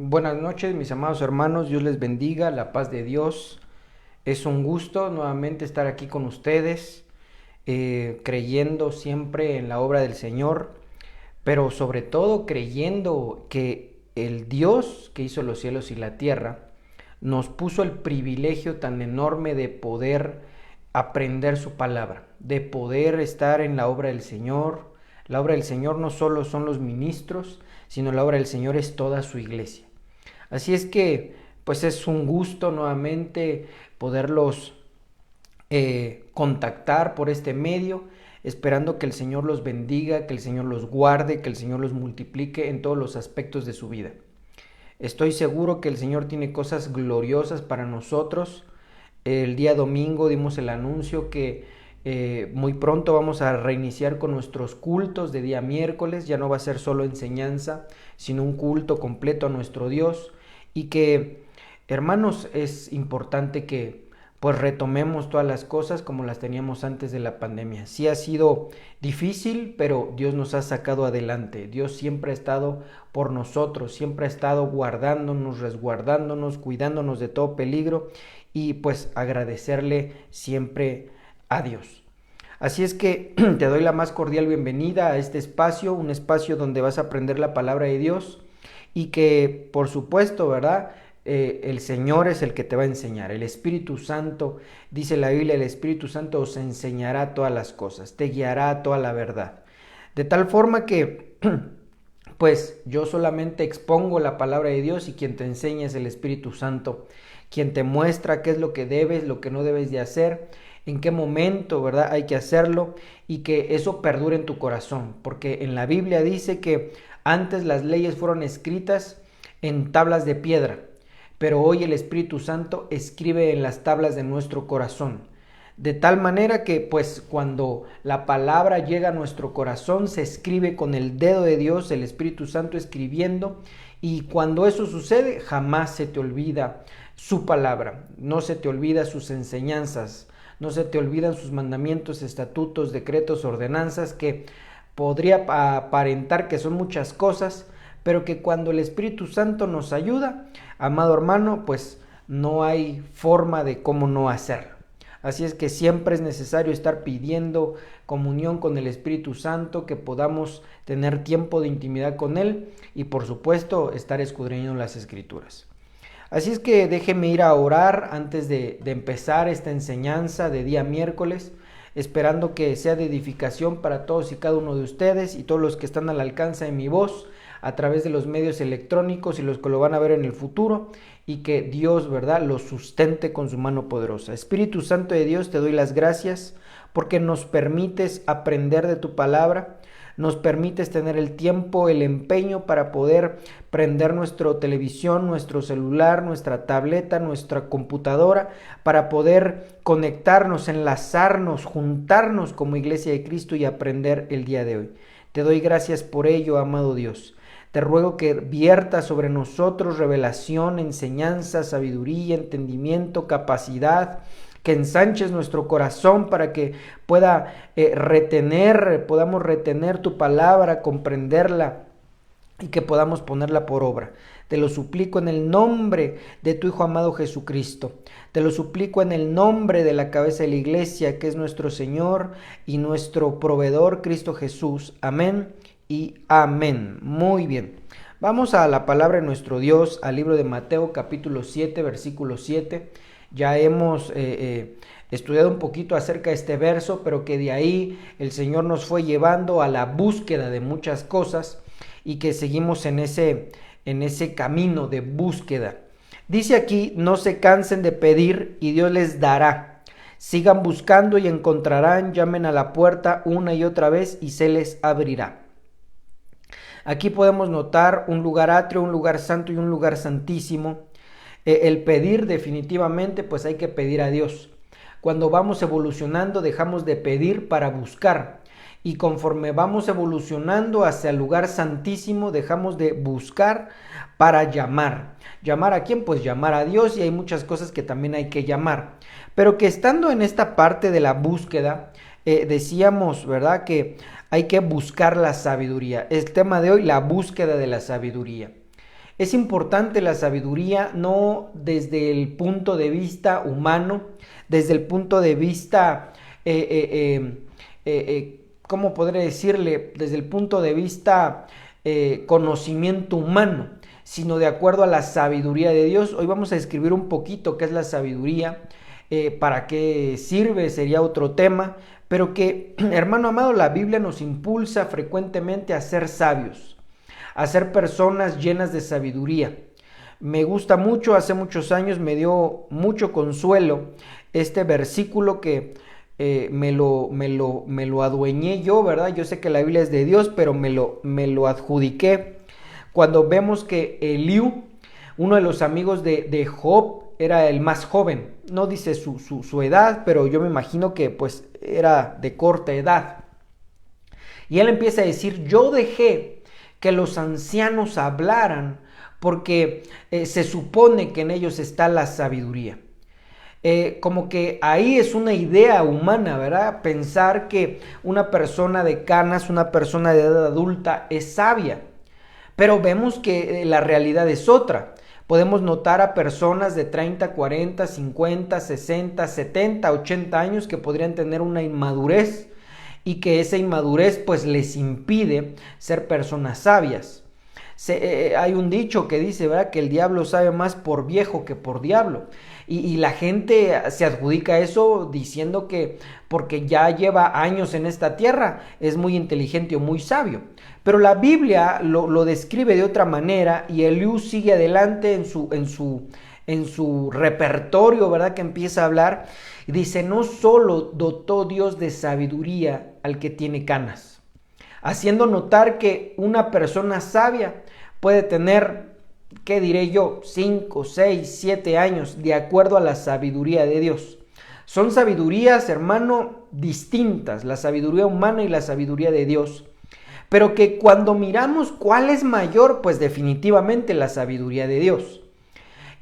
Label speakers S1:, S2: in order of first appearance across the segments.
S1: Buenas noches, mis amados hermanos, Dios les bendiga, la paz de Dios. Es un gusto nuevamente estar aquí con ustedes, creyendo siempre en la obra del Señor, pero sobre todo creyendo que el Dios que hizo los cielos y la tierra nos puso el privilegio tan enorme de poder aprender su palabra, de poder estar en la obra del Señor. La obra del Señor no solo son los ministros, sino la obra del Señor es toda su iglesia. Así es que, pues es un gusto nuevamente poderlos contactar por este medio, esperando que el Señor los bendiga, que el Señor los guarde, que el Señor los multiplique en todos los aspectos de su vida. Estoy seguro que el Señor tiene cosas gloriosas para nosotros. El día domingo dimos el anuncio que muy pronto vamos a reiniciar con nuestros cultos de día miércoles. Ya no va a ser solo enseñanza, sino un culto completo a nuestro Dios. Y que, hermanos, es importante que pues retomemos todas las cosas como las teníamos antes de la pandemia. Sí ha sido difícil, pero Dios nos ha sacado adelante. Dios siempre ha estado por nosotros, siempre ha estado guardándonos, resguardándonos, cuidándonos de todo peligro y pues agradecerle siempre a Dios. Así es que te doy la más cordial bienvenida a este espacio, un espacio donde vas a aprender la palabra de Dios y que por supuesto, ¿verdad? El Señor es el que te va a enseñar. El Espíritu Santo, dice la Biblia, el Espíritu Santo os enseñará todas las cosas, te guiará a toda la verdad. De tal forma que, pues yo solamente expongo la palabra de Dios y quien te enseña es el Espíritu Santo, quien te muestra qué es lo que debes, lo que no debes de hacer, en qué momento, ¿verdad? Hay que hacerlo y que eso perdure en tu corazón, porque en la Biblia dice que antes las leyes fueron escritas en tablas de piedra, pero hoy el Espíritu Santo escribe en las tablas de nuestro corazón. De tal manera que pues cuando la palabra llega a nuestro corazón se escribe con el dedo de Dios, el Espíritu Santo escribiendo, y cuando eso sucede jamás se te olvida su palabra, no se te olvida sus enseñanzas, no se te olvidan sus mandamientos, estatutos, decretos, ordenanzas, que podría aparentar que son muchas cosas, pero que cuando el Espíritu Santo nos ayuda, amado hermano, pues no hay forma de cómo no hacerlo. Así es que siempre es necesario estar pidiendo comunión con el Espíritu Santo, que podamos tener tiempo de intimidad con Él y por supuesto estar escudriñando las Escrituras. Así es que déjeme ir a orar antes de empezar esta enseñanza de día miércoles, esperando que sea de edificación para todos y cada uno de ustedes y todos los que están al alcance de mi voz a través de los medios electrónicos y los que lo van a ver en el futuro, y que Dios, ¿verdad?, los sustente con su mano poderosa. Espíritu Santo de Dios, te doy las gracias porque nos permites aprender de tu palabra, nos permites tener el tiempo, el empeño para poder prender nuestra televisión, nuestro celular, nuestra tableta, nuestra computadora, para poder conectarnos, enlazarnos, juntarnos como Iglesia de Cristo y aprender el día de hoy. Te doy gracias por ello, amado Dios. Te ruego que vierta sobre nosotros revelación, enseñanza, sabiduría, entendimiento, capacidad, que ensanches nuestro corazón para que podamos retener tu palabra, comprenderla y que podamos ponerla por obra. Te lo suplico en el nombre de tu Hijo amado Jesucristo. Te lo suplico en el nombre de la cabeza de la iglesia, que es nuestro Señor y nuestro proveedor, Cristo Jesús. Amén y amén. Muy bien. Vamos a la palabra de nuestro Dios, al libro de Mateo capítulo 7, versículo 7. Ya hemos estudiado un poquito acerca de este verso, pero que de ahí el Señor nos fue llevando a la búsqueda de muchas cosas y que seguimos en ese camino de búsqueda. Dice aquí: no se cansen de pedir y Dios les dará. Sigan buscando y encontrarán, llamen a la puerta una y otra vez y se les abrirá. Aquí podemos notar un lugar atrio, un lugar santo y un lugar santísimo. El pedir definitivamente, pues hay que pedir a Dios. Cuando vamos evolucionando dejamos de pedir para buscar, y conforme vamos evolucionando hacia el lugar santísimo dejamos de buscar para llamar. ¿Llamar a quién? Pues llamar a Dios, y hay muchas cosas que también hay que llamar. Pero que estando en esta parte de la búsqueda, decíamos, ¿verdad?, que hay que buscar la sabiduría. El tema de hoy, la búsqueda de la sabiduría. Es importante la sabiduría no desde el punto de vista humano, desde el punto de vista, ¿cómo podré decirle? Desde el punto de vista conocimiento humano, sino de acuerdo a la sabiduría de Dios. Hoy vamos a describir un poquito qué es la sabiduría, para qué sirve, sería otro tema, pero que, hermano amado, la Biblia nos impulsa frecuentemente a ser sabios, a ser personas llenas de sabiduría. Me gusta mucho, hace muchos años me dio mucho consuelo este versículo que me lo adueñé yo, ¿verdad? Yo sé que la Biblia es de Dios, pero me lo adjudiqué. Cuando vemos que Eliú, uno de los amigos de Job, era el más joven. No dice su edad, pero yo me imagino que pues era de corta edad. Y él empieza a decir, yo dejé que los ancianos hablaran porque se supone que en ellos está la sabiduría. Como que ahí es una idea humana, ¿verdad? Pensar que una persona de canas, una persona de edad adulta es sabia. Pero vemos que la realidad es otra. Podemos notar a personas de 30, 40, 50, 60, 70, 80 años que podrían tener una inmadurez y que esa inmadurez pues les impide ser personas sabias. Hay un dicho que dice, ¿verdad?, que el diablo sabe más por viejo que por diablo. Y la gente se adjudica eso diciendo que porque ya lleva años en esta tierra es muy inteligente o muy sabio. Pero la Biblia lo describe de otra manera y Eliú sigue adelante en su repertorio, ¿verdad?, que empieza a hablar. Y dice, no solo dotó Dios de sabiduría al que tiene canas, haciendo notar que una persona sabia puede tener, ¿qué diré yo?, 5, 6, 7 años, de acuerdo a la sabiduría de Dios. Son sabidurías, hermano, distintas, la sabiduría humana y la sabiduría de Dios. Pero que cuando miramos cuál es mayor, pues definitivamente la sabiduría de Dios.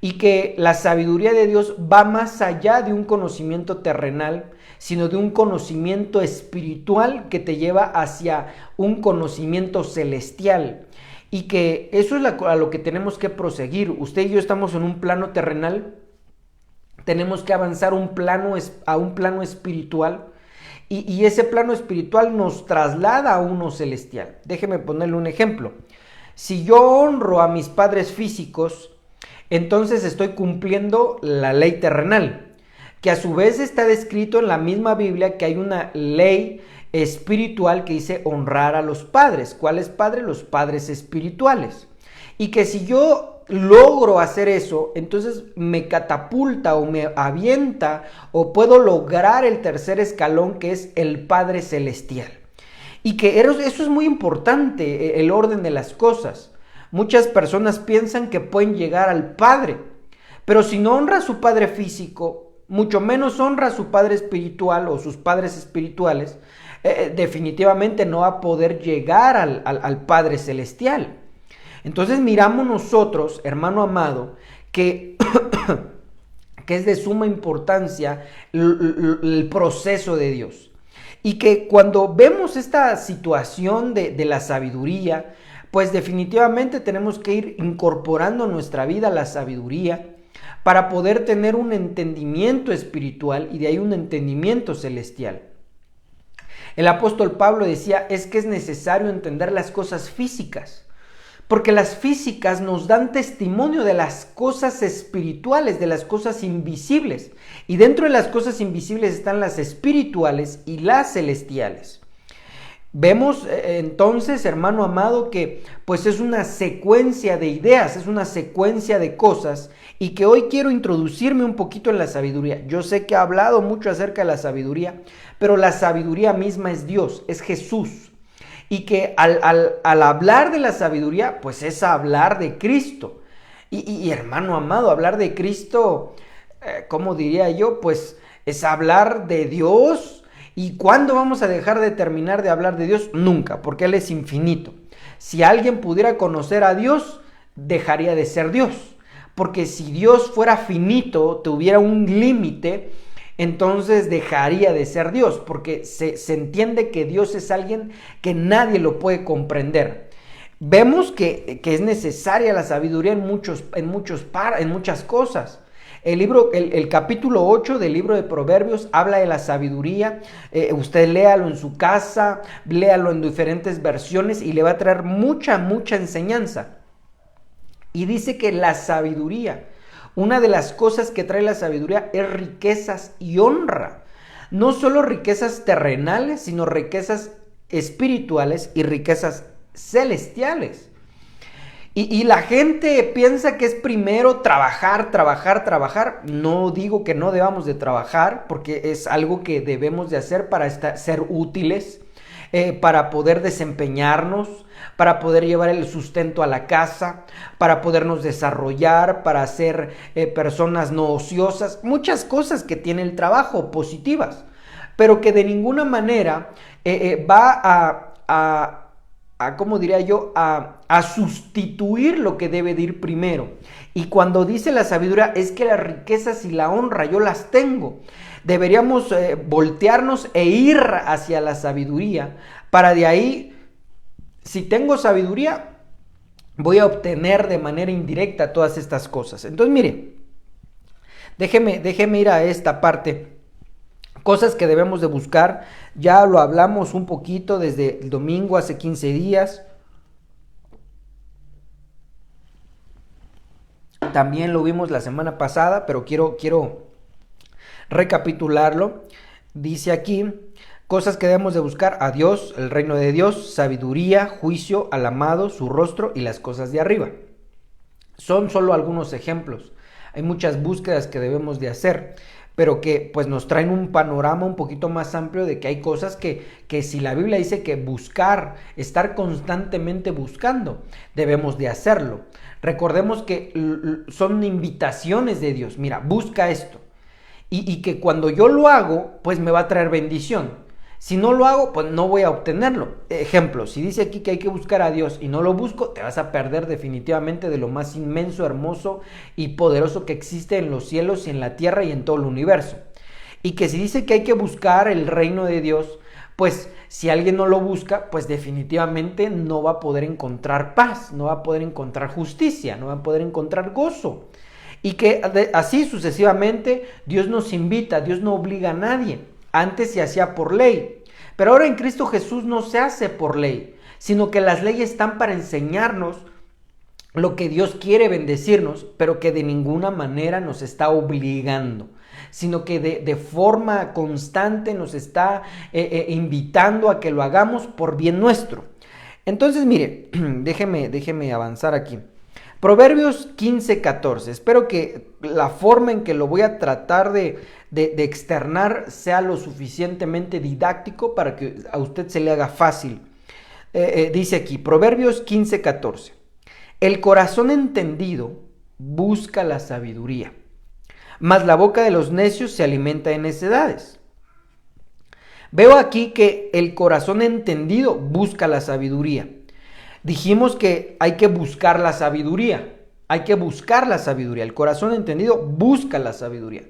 S1: Y que la sabiduría de Dios va más allá de un conocimiento terrenal, sino de un conocimiento espiritual que te lleva hacia un conocimiento celestial. Y que eso es a lo que tenemos que proseguir. Usted y yo estamos en un plano terrenal, tenemos que avanzar a un plano espiritual. Y ese plano espiritual nos traslada a uno celestial. Déjeme ponerle un ejemplo. Si yo honro a mis padres físicos, entonces estoy cumpliendo la ley terrenal, que a su vez está descrito en la misma Biblia que hay una ley espiritual que dice honrar a los padres. ¿Cuáles padres? Los padres espirituales. Y que si yo logro hacer eso, entonces me catapulta o me avienta o puedo lograr el tercer escalón, que es el Padre Celestial. Y que eso es muy importante, el orden de las cosas. Muchas personas piensan que pueden llegar al Padre, pero si no honra a su Padre físico, mucho menos honra a su Padre espiritual o sus padres espirituales, definitivamente no va a poder llegar al Padre Celestial. Entonces miramos nosotros, hermano amado, que es de suma importancia el proceso de Dios. Y que cuando vemos esta situación de la sabiduría, pues definitivamente tenemos que ir incorporando en nuestra vida la sabiduría para poder tener un entendimiento espiritual y de ahí un entendimiento celestial. El apóstol Pablo decía, es que es necesario entender las cosas físicas, porque las físicas nos dan testimonio de las cosas espirituales, de las cosas invisibles. Y dentro de las cosas invisibles están las espirituales y las celestiales. Vemos entonces, hermano amado, que pues es una secuencia de ideas, es una secuencia de cosas, y que hoy quiero introducirme un poquito en la sabiduría. Yo sé que he hablado mucho acerca de la sabiduría, pero la sabiduría misma es Dios, es Jesús. Y que al hablar de la sabiduría, pues es hablar de Cristo. Y hermano amado, hablar de Cristo, ¿cómo diría yo? Pues es hablar de Dios. ¿Y cuándo vamos a dejar de terminar de hablar de Dios? Nunca, porque Él es infinito. Si alguien pudiera conocer a Dios, dejaría de ser Dios. Porque si Dios fuera finito, tuviera un límite, entonces dejaría de ser Dios, porque se entiende que Dios es alguien que nadie lo puede comprender. Vemos que es necesaria la sabiduría en muchas cosas. El capítulo 8 del libro de Proverbios habla de la sabiduría. Usted léalo en su casa, léalo en diferentes versiones y le va a traer mucha enseñanza. Y dice que la sabiduría, una de las cosas que trae la sabiduría es riquezas y honra. No solo riquezas terrenales, sino riquezas espirituales y riquezas celestiales. Y la gente piensa que es primero trabajar. No digo que no debamos de trabajar, porque es algo que debemos de hacer para ser útiles, para poder desempeñarnos, para poder llevar el sustento a la casa, para podernos desarrollar, para ser personas no ociosas. Muchas cosas que tiene el trabajo positivas, pero que de ninguna manera va ¿cómo diría yo? A sustituir lo que debe de ir primero. Y cuando dice la sabiduría, es que las riquezas y la honra yo las tengo. Deberíamos voltearnos e ir hacia la sabiduría, para de ahí, si tengo sabiduría, voy a obtener de manera indirecta todas estas cosas. Entonces, mire, déjeme ir a esta parte. Cosas que debemos de buscar, ya lo hablamos un poquito desde el domingo, hace 15 días. También lo vimos la semana pasada, pero quiero recapitularlo. Dice aquí, cosas que debemos de buscar: a Dios, el reino de Dios, sabiduría, juicio, al amado, su rostro y las cosas de arriba. Son solo algunos ejemplos. Hay muchas búsquedas que debemos de hacer, pero que pues nos traen un panorama un poquito más amplio de que hay cosas que si la Biblia dice que buscar, estar constantemente buscando, debemos de hacerlo. Recordemos que son invitaciones de Dios. Mira, busca esto. Y que cuando yo lo hago, pues me va a traer bendición. Si no lo hago, pues no voy a obtenerlo. Ejemplo, si dice aquí que hay que buscar a Dios y no lo busco, te vas a perder definitivamente de lo más inmenso, hermoso y poderoso que existe en los cielos y en la tierra y en todo el universo. Y que si dice que hay que buscar el reino de Dios, pues si alguien no lo busca, pues definitivamente no va a poder encontrar paz, no va a poder encontrar justicia, no va a poder encontrar gozo. Y que así sucesivamente Dios nos invita, Dios no obliga a nadie. Antes se hacía por ley, pero ahora en Cristo Jesús no se hace por ley, sino que las leyes están para enseñarnos lo que Dios quiere bendecirnos, pero que de ninguna manera nos está obligando, sino que de forma constante nos está invitando a que lo hagamos por bien nuestro. Entonces, mire, déjeme avanzar aquí. Proverbios 15:14. Espero que la forma en que lo voy a tratar de externar sea lo suficientemente didáctico para que a usted se le haga fácil. Dice aquí, Proverbios 15:14. El corazón entendido busca la sabiduría, mas la boca de los necios se alimenta de necedades. Veo aquí que el corazón entendido busca la sabiduría. Dijimos que hay que buscar la sabiduría. Hay que buscar la sabiduría. El corazón entendido busca la sabiduría.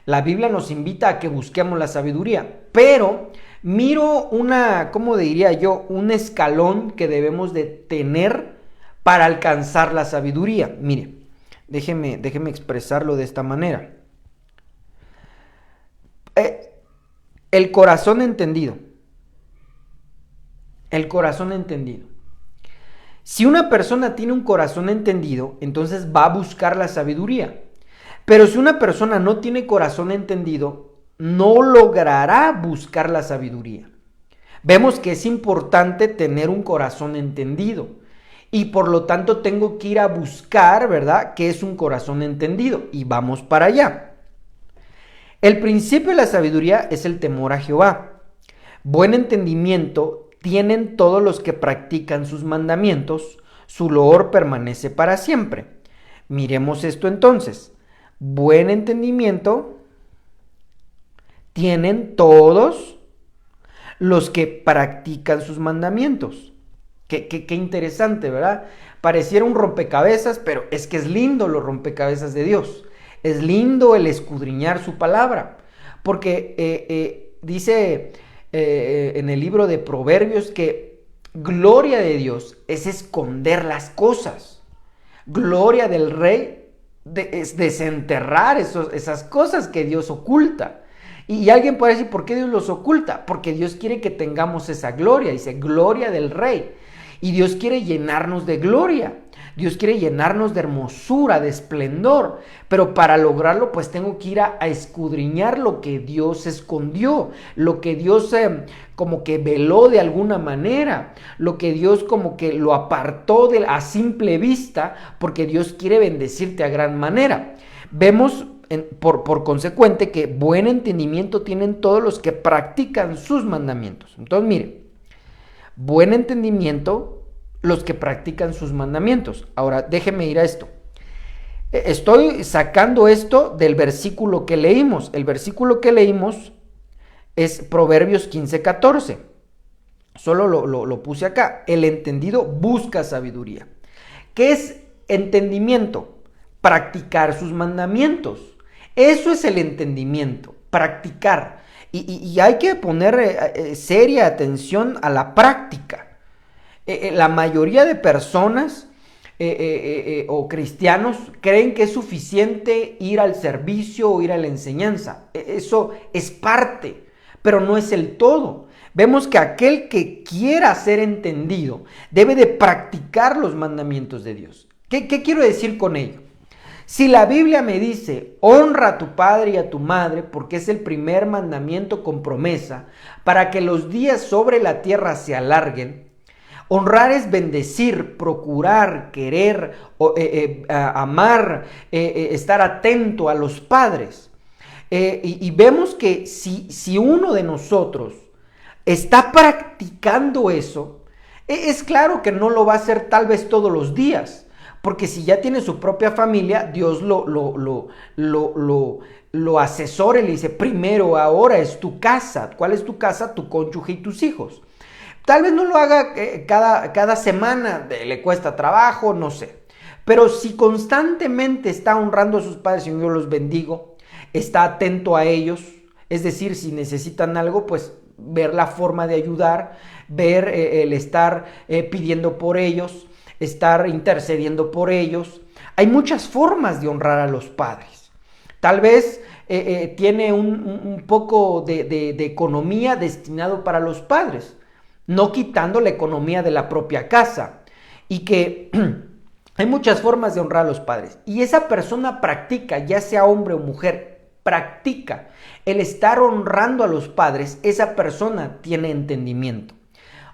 S1: La Biblia nos invita a que busquemos la sabiduría. Pero miro ¿cómo diría yo? Un escalón que debemos de tener para alcanzar la sabiduría. Mire, déjeme expresarlo de esta manera. El corazón entendido. El corazón entendido. Si una persona tiene un corazón entendido, entonces va a buscar la sabiduría. Pero si una persona no tiene corazón entendido, no logrará buscar la sabiduría. Vemos que es importante tener un corazón entendido. Y por lo tanto tengo que ir a buscar, ¿verdad?, qué es un corazón entendido. Y vamos para allá. El principio de la sabiduría es el temor a Jehová. Buen entendimiento tienen todos los que practican sus mandamientos, su loor permanece para siempre. Miremos esto entonces. Buen entendimiento tienen todos los que practican sus mandamientos. Qué interesante, ¿verdad? Pareciera un rompecabezas, pero es que es lindo los rompecabezas de Dios. Es lindo el escudriñar su palabra, porque dice en el libro de Proverbios que Gloria de Dios es esconder las cosas. Gloria del Rey es desenterrar esas cosas que Dios oculta. Y alguien puede decir, ¿por qué Dios los oculta? Porque Dios quiere que tengamos esa gloria. Dice, gloria del Rey. Y Dios quiere llenarnos de gloria. Dios quiere llenarnos de hermosura, de esplendor. Pero para lograrlo, pues tengo que ir a escudriñar lo que Dios escondió. Lo que Dios como que veló de alguna manera. Lo que Dios como que lo apartó a simple vista. Porque Dios quiere bendecirte a gran manera. Vemos por consecuente que buen entendimiento tienen todos los que practican sus mandamientos. Entonces, mire, buen entendimiento los que practican sus mandamientos. Ahora, déjeme ir a esto. Estoy sacando esto del versículo que leímos. El versículo que leímos es Proverbios 15:14. Solo lo puse acá. El entendido busca sabiduría. ¿Qué es entendimiento? Practicar sus mandamientos. Eso es el entendimiento, practicar. Y hay que poner seria atención a la práctica. La mayoría de personas o cristianos creen que es suficiente ir al servicio o ir a la enseñanza. Eso es parte, pero no es el todo. Vemos que aquel que quiera ser entendido debe de practicar los mandamientos de Dios. ¿Qué quiero decir con ello? Si la Biblia me dice, honra a tu padre y a tu madre, porque es el primer mandamiento con promesa, para que los días sobre la tierra se alarguen. Honrar es bendecir, procurar, querer, amar, estar atento a los padres. Y vemos que si uno de nosotros está practicando eso, es claro que no lo va a hacer tal vez todos los días. Porque si ya tiene su propia familia, Dios lo asesora y le dice, primero ahora es tu casa. ¿Cuál es tu casa? Tu cónyuge y tus hijos. Tal vez no lo haga cada semana, le cuesta trabajo, no sé. Pero si constantemente está honrando a sus padres y yo los bendigo, está atento a ellos, es decir, si necesitan algo, pues ver la forma de ayudar, ver el estar pidiendo por ellos, estar intercediendo por ellos. Hay muchas formas de honrar a los padres. Tal vez tiene un poco de economía destinado para los padres, no quitando la economía de la propia casa. Y que hay muchas formas de honrar a los padres. Y esa persona practica, ya sea hombre o mujer, practica el estar honrando a los padres. Esa persona tiene entendimiento.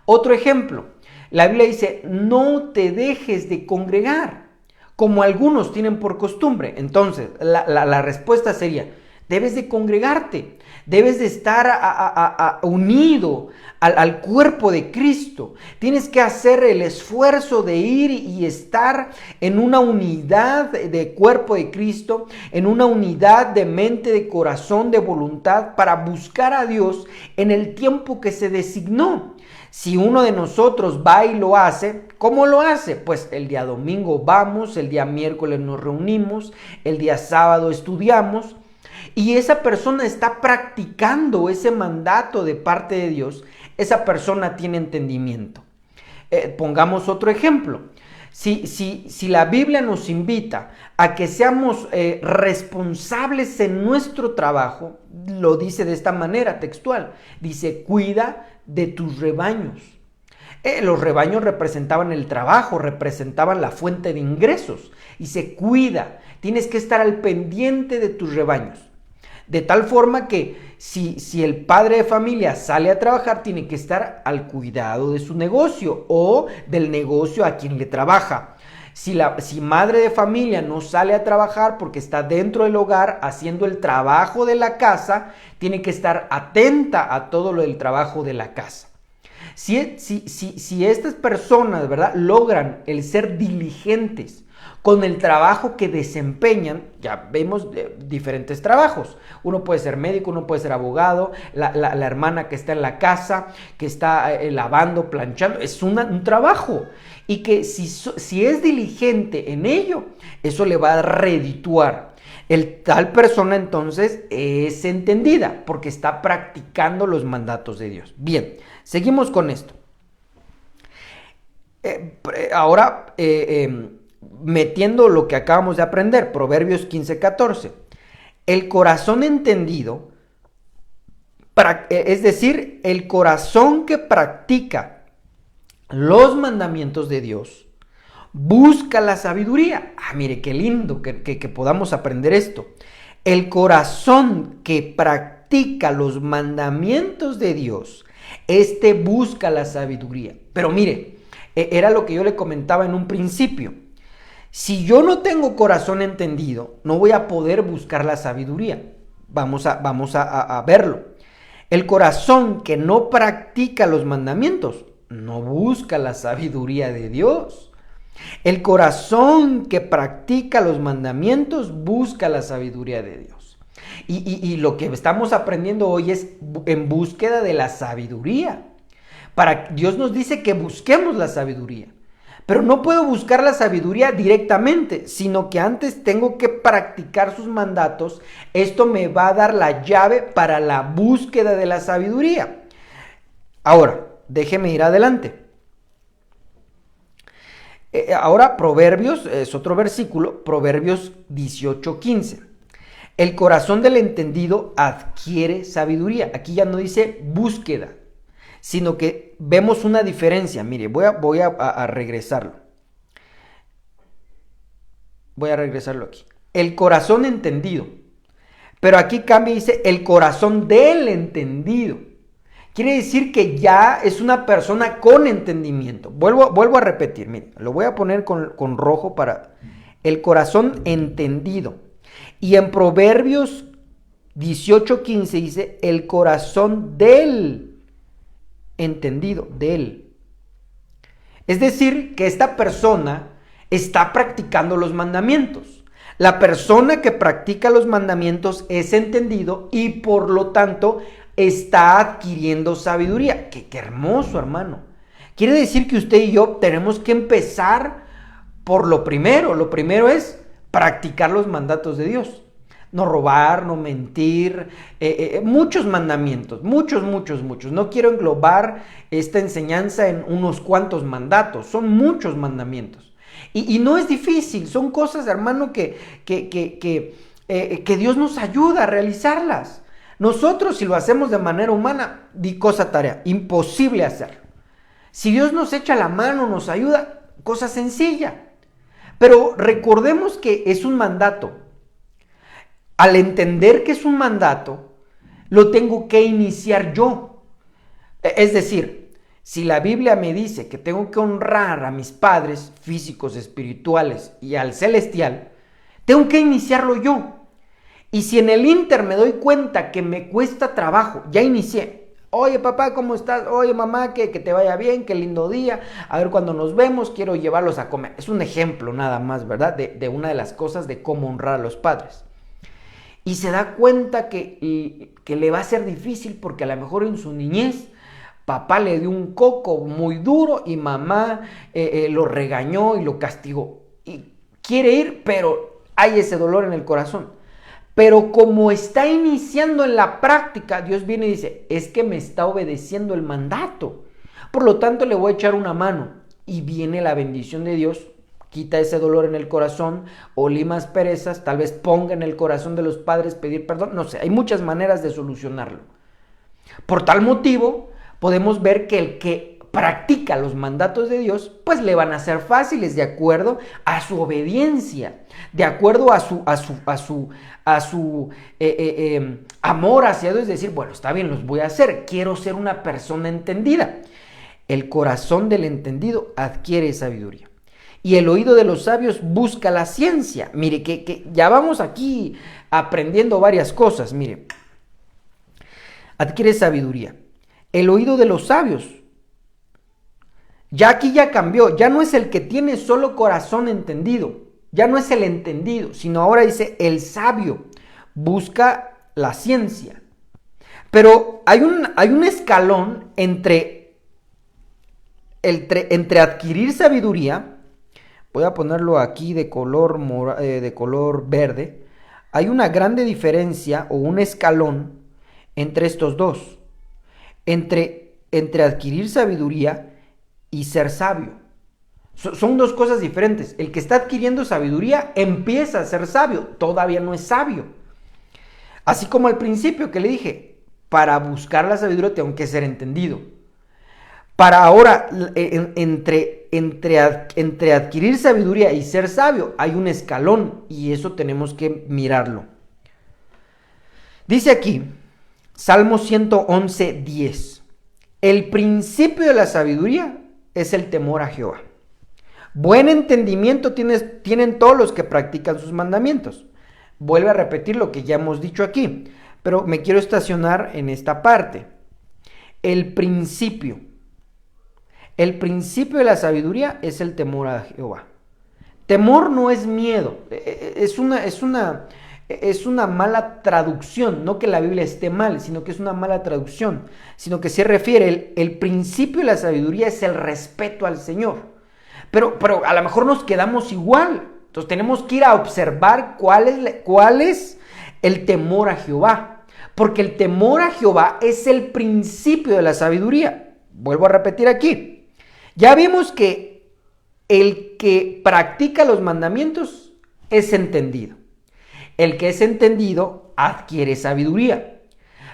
S1: Otro ejemplo. La Biblia dice, no te dejes de congregar, como algunos tienen por costumbre. Entonces, la respuesta sería, debes de congregarte, debes de estar unido al cuerpo de Cristo. Tienes que hacer el esfuerzo de ir y estar en una unidad de cuerpo de Cristo, en una unidad de mente, de corazón, de voluntad, para buscar a Dios en el tiempo que se designó. Si uno de nosotros va y lo hace, ¿cómo lo hace? Pues el día domingo vamos, el día miércoles nos reunimos, el día sábado estudiamos, y esa persona está practicando ese mandato de parte de Dios. Esa persona tiene entendimiento. Pongamos otro ejemplo. Si la Biblia nos invita a que seamos responsables en nuestro trabajo, lo dice de esta manera textual. Dice, cuida de tus rebaños. Los rebaños representaban el trabajo, representaban la fuente de ingresos. Y se cuida, tienes que estar al pendiente de tus rebaños. De tal forma que si el padre de familia sale a trabajar, tiene que estar al cuidado de su negocio o del negocio a quien le trabaja. Si madre de familia no sale a trabajar porque está dentro del hogar haciendo el trabajo de la casa, tiene que estar atenta a todo lo del trabajo de la casa. Si estas personas, ¿verdad?, logran el ser diligentes con el trabajo que desempeñan, ya vemos diferentes trabajos. Uno puede ser médico, uno puede ser abogado, la hermana que está en la casa, que está lavando, planchando, es un trabajo. Y que si es diligente en ello, eso le va a redituar. Tal persona entonces es entendida porque está practicando los mandatos de Dios. Bien, seguimos con esto. Ahora, metiendo lo que acabamos de aprender, Proverbios 15:14. El corazón entendido, es decir, el corazón que practica los mandamientos de Dios, busca la sabiduría. Mire, qué lindo que podamos aprender esto. El corazón que practica los mandamientos de Dios, este busca la sabiduría. Pero mire, era lo que yo le comentaba en un principio. Si yo no tengo corazón entendido, no voy a poder buscar la sabiduría. Vamos a verlo. El corazón que no practica los mandamientos, no busca la sabiduría de Dios. El corazón que practica los mandamientos busca la sabiduría de Dios. Y lo que estamos aprendiendo hoy es en búsqueda de la sabiduría. Dios nos dice que busquemos la sabiduría. Pero no puedo buscar la sabiduría directamente, sino que antes tengo que practicar sus mandatos. Esto me va a dar la llave para la búsqueda de la sabiduría. Ahora, déjeme ir adelante. Ahora Proverbios, es otro versículo, Proverbios 18:15. El corazón del entendido adquiere sabiduría. Aquí ya no dice búsqueda, sino que vemos una diferencia. Mire, voy a regresarlo. Voy a regresarlo aquí. El corazón entendido. Pero aquí cambia y dice el corazón del entendido. Quiere decir que ya es una persona con entendimiento. Vuelvo a repetir, mire, lo voy a poner con rojo para el corazón entendido. Y en Proverbios 18:15 dice el corazón del entendido, de él. Es decir, que esta persona está practicando los mandamientos. La persona que practica los mandamientos es entendido y por lo tanto está adquiriendo sabiduría. ¡Qué hermoso, hermano! Quiere decir que usted y yo tenemos que empezar por lo primero. Lo primero es practicar los mandatos de Dios. No robar, no mentir, muchos mandamientos, muchos. No quiero englobar esta enseñanza en unos cuantos mandatos, son muchos mandamientos. Y no es difícil, son cosas, hermano, que Dios nos ayuda a realizarlas. Nosotros, si lo hacemos de manera humana, tarea, imposible hacerlo. Si Dios nos echa la mano, nos ayuda, cosa sencilla. Pero recordemos que es un mandato. Al entender que es un mandato, lo tengo que iniciar yo. Es decir, si la Biblia me dice que tengo que honrar a mis padres físicos, espirituales y al celestial, tengo que iniciarlo yo. Y si en el ínter me doy cuenta que me cuesta trabajo, ya inicié. Oye, papá, ¿cómo estás? Oye, mamá, que te vaya bien, qué lindo día. A ver, cuando nos vemos, quiero llevarlos a comer. Es un ejemplo nada más, ¿verdad? De una de las cosas de cómo honrar a los padres. Y se da cuenta que le va a ser difícil porque a lo mejor en su niñez papá le dio un coco muy duro y mamá lo regañó y lo castigó. Y quiere ir, pero hay ese dolor en el corazón. Pero como está iniciando en la práctica, Dios viene y dice, es que me está obedeciendo el mandato. Por lo tanto, le voy a echar una mano. Y viene la bendición de Dios. Quita ese dolor en el corazón o limas perezas, tal vez ponga en el corazón de los padres pedir perdón, no sé, hay muchas maneras de solucionarlo. Por tal motivo, podemos ver que el que practica los mandatos de Dios, pues le van a ser fáciles de acuerdo a su obediencia, de acuerdo a su amor hacia Dios, es decir, bueno, está bien, los voy a hacer, quiero ser una persona entendida. El corazón del entendido adquiere sabiduría. Y el oído de los sabios busca la ciencia. Mire, que ya vamos aquí aprendiendo varias cosas. Mire, adquiere sabiduría. El oído de los sabios. Ya aquí ya cambió. Ya no es el que tiene solo corazón entendido. Ya no es el entendido, sino ahora dice el sabio. Busca la ciencia. Pero hay un escalón entre adquirir sabiduría. Voy a ponerlo aquí de color verde. Hay una grande diferencia o un escalón entre estos dos. Entre adquirir sabiduría y ser sabio. Son dos cosas diferentes. El que está adquiriendo sabiduría empieza a ser sabio, todavía no es sabio. Así como al principio que le dije, para buscar la sabiduría tengo que ser entendido. Para ahora, entre adquirir sabiduría y ser sabio, hay un escalón y eso tenemos que mirarlo. Dice aquí, Salmo 111:10, el principio de la sabiduría es el temor a Jehová. Buen entendimiento tienen todos los que practican sus mandamientos. Vuelve a repetir lo que ya hemos dicho aquí, pero me quiero estacionar en esta parte. El principio de la sabiduría es el temor a Jehová. Temor no es miedo, es una mala traducción, no que la Biblia esté mal, sino que es una mala traducción, sino que se refiere, el principio de la sabiduría es el respeto al Señor. Pero a lo mejor nos quedamos igual. Entonces tenemos que ir a observar cuál es el temor a Jehová. Porque el temor a Jehová es el principio de la sabiduría. Vuelvo a repetir aquí. Ya vimos que el que practica los mandamientos es entendido. El que es entendido adquiere sabiduría.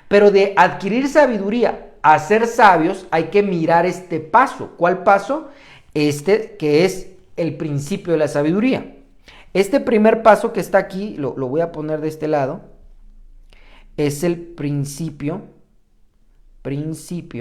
S1: Pero de adquirir sabiduría a ser sabios hay que mirar este paso. ¿Cuál paso? Este que es el principio de la sabiduría. Este primer paso que está aquí, lo voy a poner de este lado, es el principio de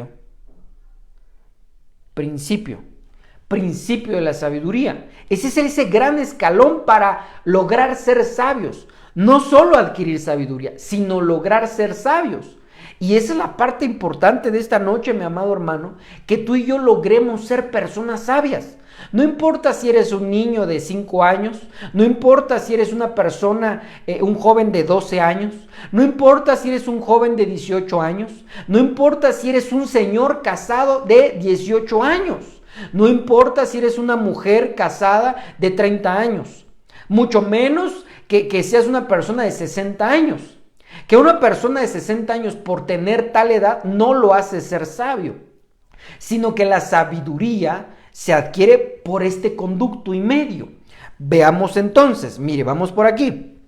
S1: la sabiduría. Ese es ese gran escalón para lograr ser sabios. No solo adquirir sabiduría, sino lograr ser sabios. Y esa es la parte importante de esta noche, mi amado hermano, que tú y yo logremos ser personas sabias. No importa si eres un niño de 5 años, no importa si eres una persona, un joven de 12 años, no importa si eres un joven de 18 años, no importa si eres un señor casado de 18 años, no importa si eres una mujer casada de 30 años, mucho menos que seas una persona de 60 años. Que una persona de 60 años por tener tal edad no lo hace ser sabio, sino que la sabiduría se adquiere por este conducto y medio. Veamos entonces, mire, vamos por aquí,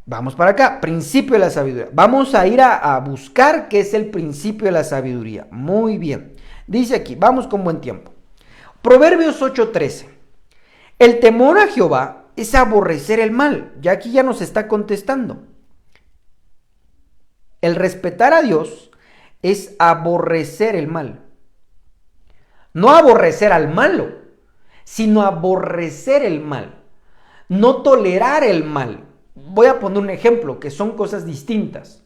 S1: vamos para acá, principio de la sabiduría. Vamos a ir a buscar qué es el principio de la sabiduría. Muy bien, dice aquí, vamos con buen tiempo. Proverbios 8:13, el temor a Jehová es aborrecer el mal. Ya aquí ya nos está contestando. El respetar a Dios es aborrecer el mal. No aborrecer al malo, sino aborrecer el mal. No tolerar el mal. Voy a poner un ejemplo, que son cosas distintas.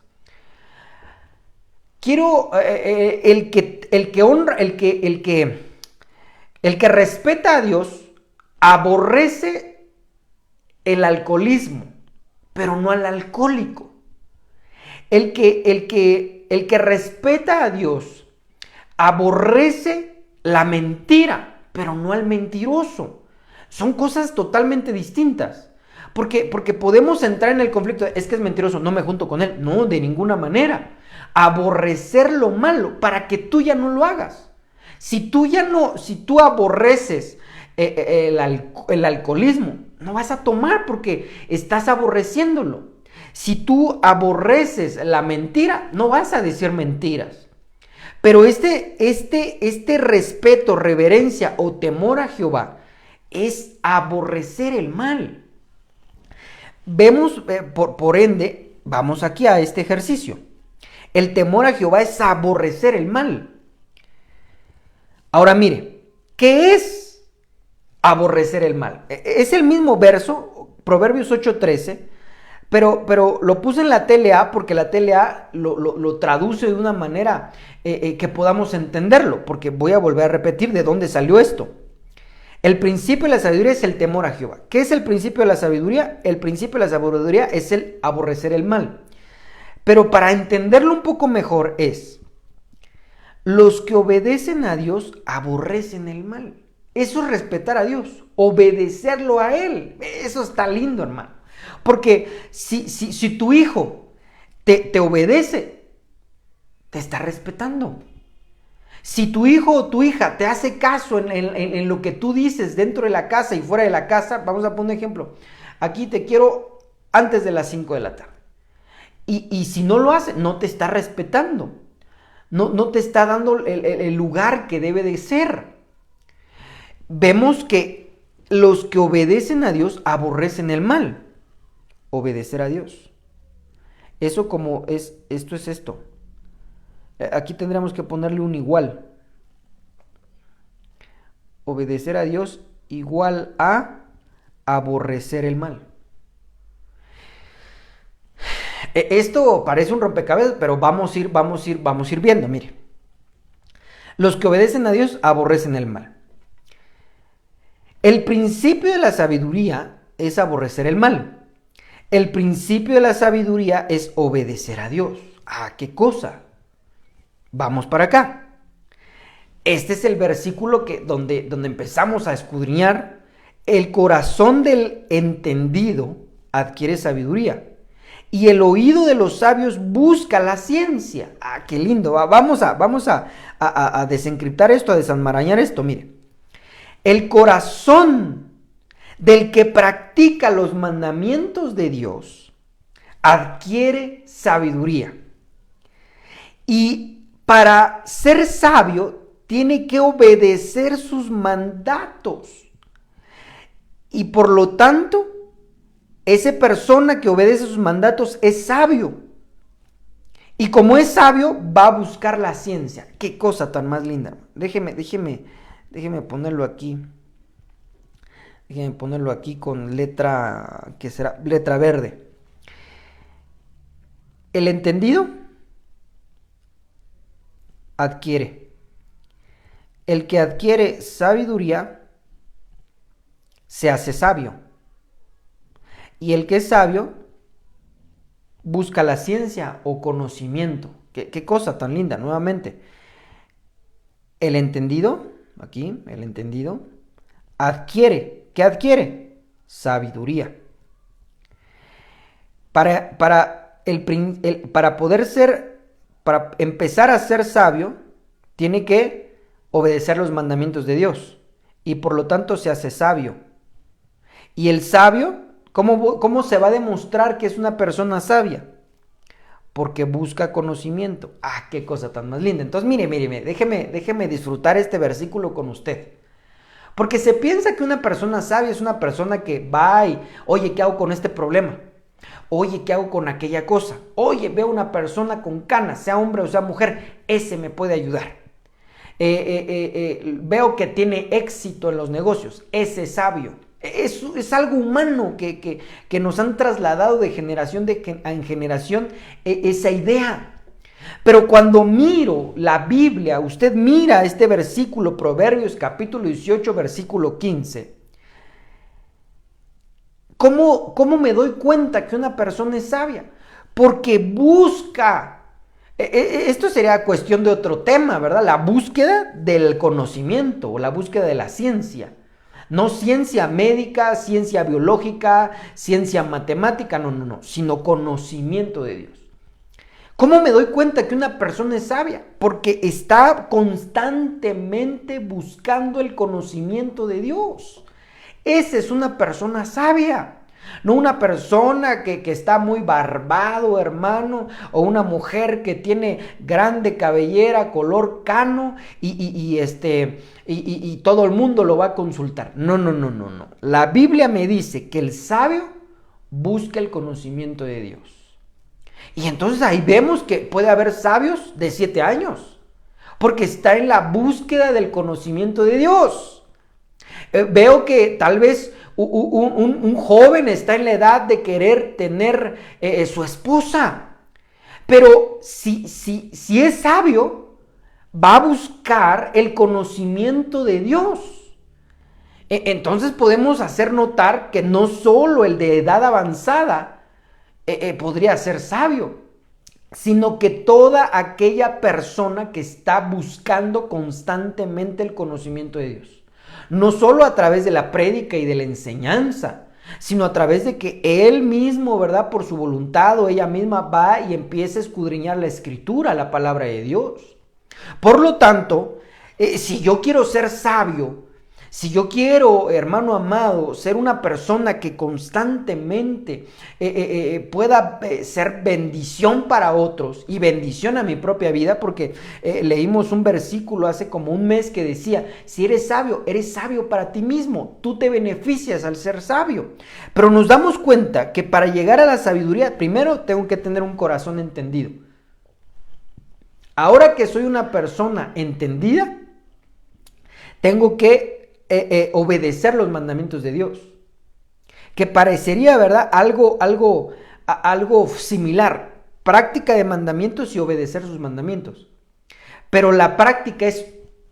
S1: Quiero el que honra, el que respeta a Dios, aborrece el alcoholismo, pero no al alcohólico. El que respeta a Dios aborrece la mentira, pero no al mentiroso. Son cosas totalmente distintas. Porque podemos entrar en el conflicto de, es que es mentiroso, no me junto con él. No, de ninguna manera. Aborrecer lo malo para que tú ya no lo hagas. Si tú aborreces el alcoholismo, no vas a tomar porque estás aborreciéndolo. Si tú aborreces la mentira, no vas a decir mentiras. Pero este respeto, reverencia o temor a Jehová es aborrecer el mal. Vemos, por ende, vamos aquí a este ejercicio. El temor a Jehová es aborrecer el mal. Ahora mire, ¿qué es aborrecer el mal? Es el mismo verso, Proverbios 8:13. Pero lo puse en la TLA porque la TLA lo traduce de una manera que podamos entenderlo, porque voy a volver a repetir de dónde salió esto. El principio de la sabiduría es el temor a Jehová. ¿Qué es el principio de la sabiduría? El principio de la sabiduría es el aborrecer el mal. Pero para entenderlo un poco mejor es, los que obedecen a Dios aborrecen el mal. Eso es respetar a Dios, obedecerlo a Él. Eso está lindo, hermano. Porque si tu hijo te obedece, te está respetando. Si tu hijo o tu hija te hace caso en lo que tú dices dentro de la casa y fuera de la casa, vamos a poner un ejemplo. Aquí te quiero antes de las 5 de la tarde. Y si no lo hace, no te está respetando. No te está dando el lugar que debe de ser. Vemos que los que obedecen a Dios aborrecen el mal. Obedecer a Dios. Eso como es, esto es esto. Aquí tendríamos que ponerle un igual. Obedecer a Dios igual a aborrecer el mal. Esto parece un rompecabezas, pero vamos a ir viendo, mire. Los que obedecen a Dios aborrecen el mal. El principio de la sabiduría es aborrecer el mal. El principio de la sabiduría es obedecer a Dios. ¿Ah, qué cosa? Vamos para acá. Este es el versículo donde empezamos a escudriñar. El corazón del entendido adquiere sabiduría y el oído de los sabios busca la ciencia. Ah, qué lindo. Vamos a desencriptar esto, a desenmarañar esto. Mire, el corazón del que practica los mandamientos de Dios adquiere sabiduría. Y para ser sabio tiene que obedecer sus mandatos. Y por lo tanto, esa persona que obedece sus mandatos es sabio. Y como es sabio, va a buscar la ciencia. Qué cosa tan más linda. Déjeme ponerlo aquí. Déjeme ponerlo aquí con letra, ¿qué será? Letra verde. El entendido adquiere. El que adquiere sabiduría se hace sabio. Y el que es sabio busca la ciencia o conocimiento. ¿Qué cosa tan linda? Nuevamente. El entendido, aquí, el entendido, adquiere. ¿Qué adquiere? Sabiduría. Para empezar a ser sabio, tiene que obedecer los mandamientos de Dios. Y por lo tanto se hace sabio. Y el sabio, ¿cómo se va a demostrar que es una persona sabia? Porque busca conocimiento. Ah, qué cosa tan más linda. Entonces, mire, déjeme disfrutar este versículo con usted. Porque se piensa que una persona sabia es una persona que va y, oye, ¿qué hago con este problema? Oye, ¿qué hago con aquella cosa? Oye, veo una persona con canas, sea hombre o sea mujer, ese me puede ayudar. Veo que tiene éxito en los negocios, ese es sabio. Es algo humano que nos han trasladado de generación en generación esa idea. Pero cuando miro la Biblia, usted mira este versículo, Proverbios capítulo 18, versículo 15. ¿Cómo me doy cuenta que una persona es sabia? Porque busca. Esto sería cuestión de otro tema, ¿verdad? La búsqueda del conocimiento o la búsqueda de la ciencia. No ciencia médica, ciencia biológica, ciencia matemática, no, sino conocimiento de Dios. ¿Cómo me doy cuenta que una persona es sabia? Porque está constantemente buscando el conocimiento de Dios. Esa es una persona sabia. No una persona que está muy barbado, hermano, o una mujer que tiene grande cabellera, color cano y todo el mundo lo va a consultar. No. La Biblia me dice que el sabio busca el conocimiento de Dios. Y entonces ahí vemos que puede haber sabios de 7 años, porque está en la búsqueda del conocimiento de Dios. Veo que tal vez un joven está en la edad de querer tener su esposa, pero si es sabio, va a buscar el conocimiento de Dios. Entonces podemos hacer notar que no solo el de edad avanzada podría ser sabio, sino que toda aquella persona que está buscando constantemente el conocimiento de Dios. No solo a través de la prédica y de la enseñanza, sino a través de que él mismo, ¿verdad? Por su voluntad o ella misma va y empieza a escudriñar la escritura, la palabra de Dios. Por lo tanto, Si yo quiero ser sabio, si yo quiero, hermano amado, ser una persona que constantemente pueda ser bendición para otros y bendición a mi propia vida, porque leímos un versículo hace como un mes que decía, si eres sabio para ti mismo, tú te beneficias al ser sabio. Pero nos damos cuenta que para llegar a la sabiduría, primero tengo que tener un corazón entendido. Ahora que soy una persona entendida, tengo que obedecer los mandamientos de Dios. Que parecería, ¿verdad? Algo similar. Práctica de mandamientos y obedecer sus mandamientos. Pero la práctica es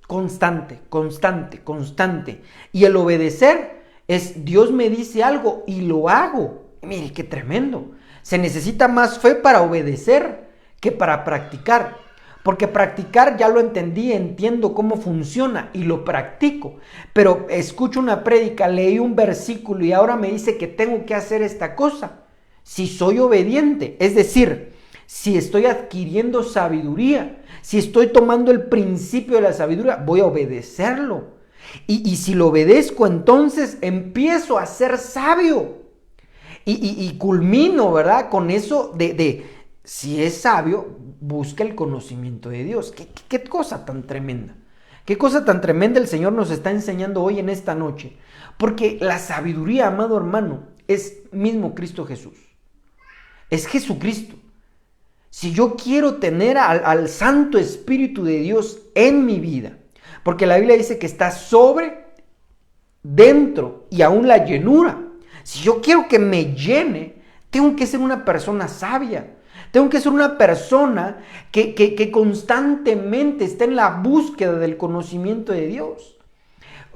S1: constante. Y el obedecer es Dios me dice algo y lo hago. Mire, qué tremendo. Se necesita más fe para obedecer que para practicar. Porque practicar ya lo entendí, entiendo cómo funciona y lo practico. Pero escucho una prédica, leí un versículo y ahora me dice que tengo que hacer esta cosa. Si soy obediente, es decir, si estoy adquiriendo sabiduría, si estoy tomando el principio de la sabiduría, voy a obedecerlo. Y si lo obedezco, entonces empiezo a ser sabio. Y culmino, ¿verdad? Con eso de si es sabio, busca el conocimiento de Dios. ¿Qué cosa tan tremenda? ¿Qué cosa tan tremenda el Señor nos está enseñando hoy en esta noche? Porque la sabiduría, amado hermano, es mismo Cristo Jesús. Es Jesucristo. Si yo quiero tener al Santo Espíritu de Dios en mi vida, porque la Biblia dice que está sobre, dentro y aún la llenura. Si yo quiero que me llene, tengo que ser una persona sabia. Tengo que ser una persona que constantemente está en la búsqueda del conocimiento de Dios.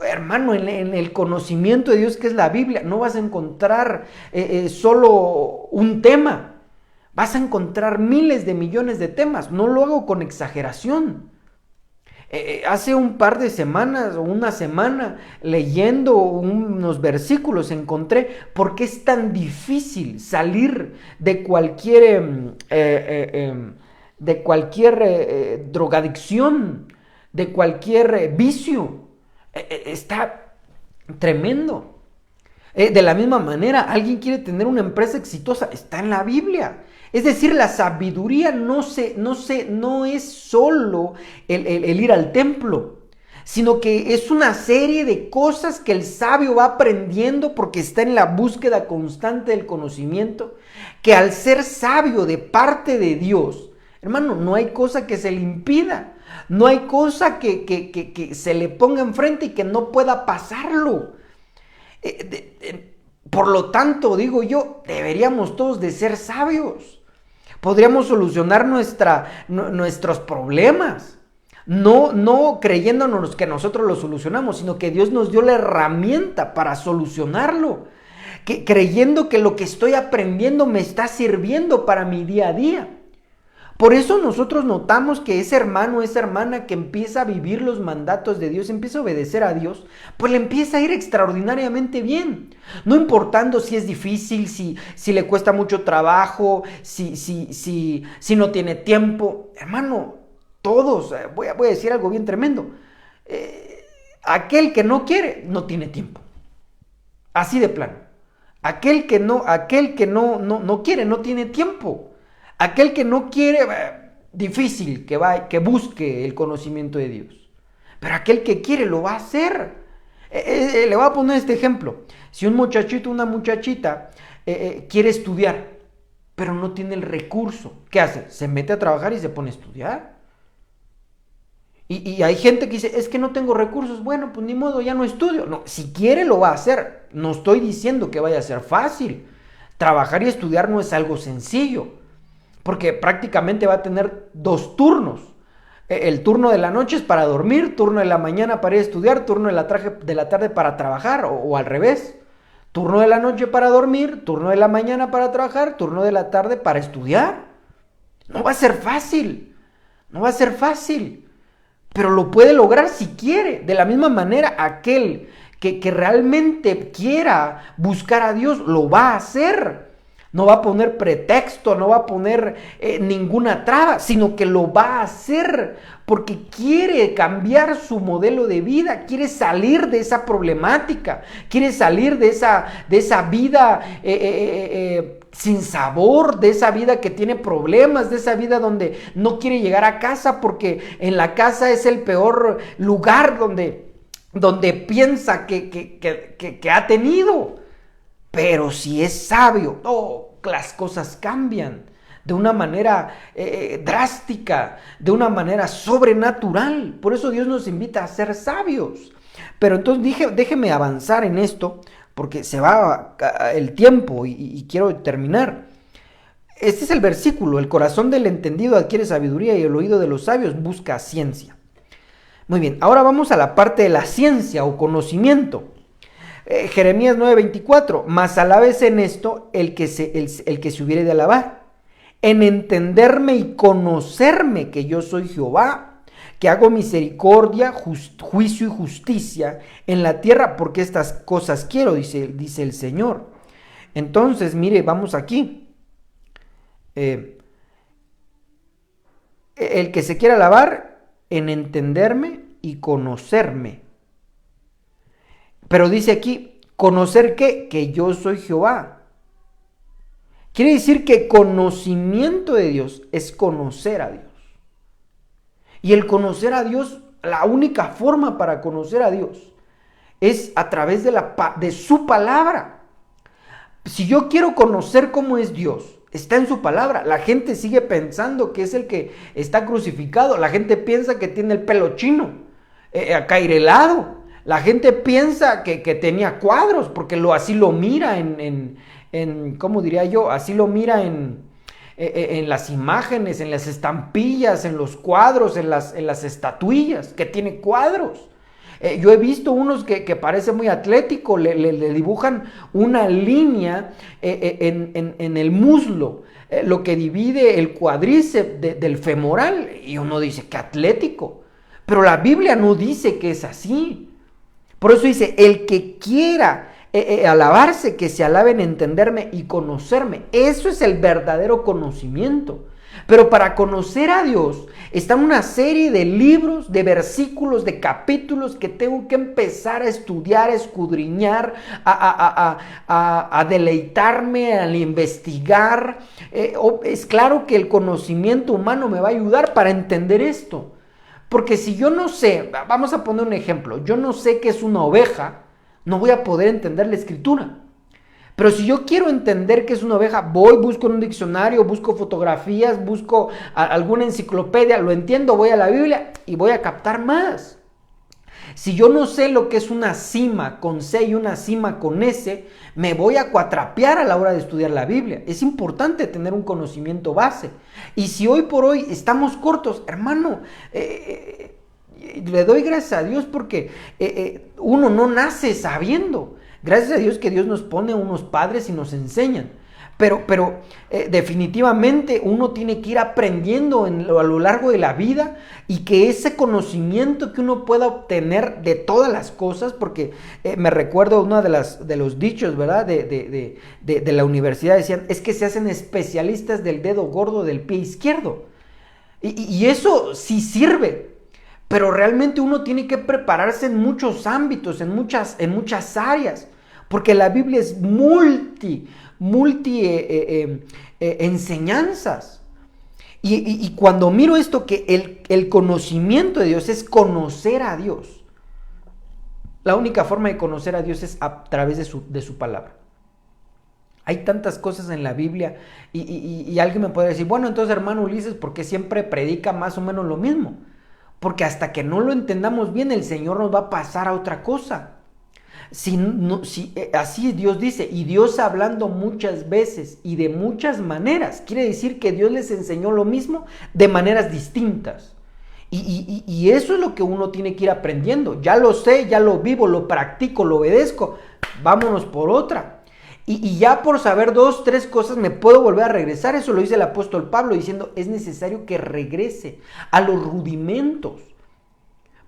S1: Hermano, en el conocimiento de Dios que es la Biblia, no vas a encontrar solo un tema. Vas a encontrar miles de millones de temas. No lo hago con exageración. Hace un par de semanas o una semana leyendo unos versículos encontré por qué es tan difícil salir de cualquier drogadicción, de cualquier vicio. Está tremendo. De la misma manera, alguien quiere tener una empresa exitosa, está en la Biblia. Es decir, la sabiduría no es solo el ir al templo, sino que es una serie de cosas que el sabio va aprendiendo porque está en la búsqueda constante del conocimiento, que al ser sabio de parte de Dios, hermano, no hay cosa que se le impida, no hay cosa que se le ponga enfrente y que no pueda pasarlo. Por lo tanto, digo yo, deberíamos todos de ser sabios. Podríamos solucionar nuestros problemas. No creyéndonos que nosotros lo solucionamos, sino que Dios nos dio la herramienta para solucionarlo. Creyendo que lo que estoy aprendiendo me está sirviendo para mi día a día. Por eso nosotros notamos que ese hermano, esa hermana que empieza a vivir los mandatos de Dios, empieza a obedecer a Dios, pues le empieza a ir extraordinariamente bien. No importando si es difícil, si le cuesta mucho trabajo, si no tiene tiempo. Hermano, todos, voy a decir algo bien tremendo. Aquel que no quiere, no tiene tiempo. Así de plano. Aquel que no quiere, no tiene tiempo. Aquel que no quiere, difícil que busque el conocimiento de Dios. Pero aquel que quiere lo va a hacer. Le voy a poner este ejemplo. Si un muchachito o una muchachita quiere estudiar, pero no tiene el recurso, ¿qué hace? Se mete a trabajar y se pone a estudiar. Y hay gente que dice, es que no tengo recursos. Bueno, pues ni modo, ya no estudio. No, si quiere lo va a hacer. No estoy diciendo que vaya a ser fácil. Trabajar y estudiar no es algo sencillo. Porque prácticamente va a tener 2 turnos. El turno de la noche es para dormir, turno de la mañana para ir a estudiar, turno de la tarde para trabajar o al revés. Turno de la noche para dormir, turno de la mañana para trabajar, turno de la tarde para estudiar. No va a ser fácil, no va a ser fácil, pero lo puede lograr si quiere. De la misma manera, aquel que realmente quiera buscar a Dios, lo va a hacer. No va a poner pretexto, no va a poner ninguna traba, sino que lo va a hacer porque quiere cambiar su modelo de vida, quiere salir de esa problemática, quiere salir de esa vida sin sabor, de esa vida que tiene problemas, de esa vida donde no quiere llegar a casa porque en la casa es el peor lugar donde piensa que ha tenido. Pero si es sabio, las cosas cambian de una manera drástica, de una manera sobrenatural. Por eso Dios nos invita a ser sabios. Pero entonces déjeme avanzar en esto, porque se va el tiempo y quiero terminar. Este es el versículo: el corazón del entendido adquiere sabiduría y el oído de los sabios busca ciencia. Muy bien, ahora vamos a la parte de la ciencia o conocimiento. Jeremías 9:24, mas alabes en esto el que se hubiere de alabar, en entenderme y conocerme que yo soy Jehová, que hago misericordia, juicio y justicia en la tierra, porque estas cosas quiero, dice el Señor. Entonces, mire, vamos aquí. El que se quiera alabar, en entenderme y conocerme. Pero dice aquí, ¿conocer qué? Que yo soy Jehová. Quiere decir que conocimiento de Dios es conocer a Dios. Y el conocer a Dios, la única forma para conocer a Dios es a través de su palabra. Si yo quiero conocer cómo es Dios, está en su palabra. La gente sigue pensando que es el que está crucificado. La gente piensa que tiene el pelo chino, acairelado. La gente piensa que tenía cuadros, porque así lo mira ¿cómo diría yo? Así lo mira en las imágenes, en las estampillas, en los cuadros, en las estatuillas, que tiene cuadros. Yo he visto unos que parece muy atlético, le dibujan una línea en el muslo, lo que divide el cuádriceps del femoral, y uno dice, ¡qué atlético! Pero la Biblia no dice que es así. Por eso dice, el que quiera alabarse, que se alabe en entenderme y conocerme. Eso es el verdadero conocimiento. Pero para conocer a Dios están una serie de libros, de versículos, de capítulos que tengo que empezar a estudiar, a escudriñar, a deleitarme, a investigar. Es claro que el conocimiento humano me va a ayudar para entender esto. Porque si yo no sé, vamos a poner un ejemplo, yo no sé qué es una oveja, no voy a poder entender la escritura. Pero si yo quiero entender qué es una oveja, busco en un diccionario, busco fotografías, busco alguna enciclopedia, lo entiendo, voy a la Biblia y voy a captar más. Si yo no sé lo que es una cima con C y una cima con S, me voy a cuatrapear a la hora de estudiar la Biblia. Es importante tener un conocimiento base. Y si hoy por hoy estamos cortos, hermano, le doy gracias a Dios porque uno no nace sabiendo. Gracias a Dios que Dios nos pone unos padres y nos enseñan. Pero definitivamente uno tiene que ir aprendiendo a lo largo de la vida, y que ese conocimiento que uno pueda obtener de todas las cosas, porque me recuerdo uno de los dichos, ¿verdad? De la universidad, decían, es que se hacen especialistas del dedo gordo del pie izquierdo. Y eso sí sirve, pero realmente uno tiene que prepararse en muchos ámbitos, en muchas áreas, porque la Biblia es multi enseñanzas. Y cuando miro esto, que el conocimiento de Dios es conocer a Dios, la única forma de conocer a Dios es a través de su palabra. Hay tantas cosas en la Biblia y alguien me puede decir, bueno, entonces hermano Ulises, ¿por qué siempre predica más o menos lo mismo? Porque hasta que no lo entendamos bien, el Señor nos va a pasar a otra cosa. Así Dios dice, y Dios hablando muchas veces y de muchas maneras, quiere decir que Dios les enseñó lo mismo de maneras distintas. Y eso es lo que uno tiene que ir aprendiendo. Ya lo sé, ya lo vivo, lo practico, lo obedezco, vámonos por otra. Y ya por saber 2, 3 cosas me puedo volver a regresar. Eso lo dice el apóstol Pablo, diciendo, es necesario que regrese a los rudimentos.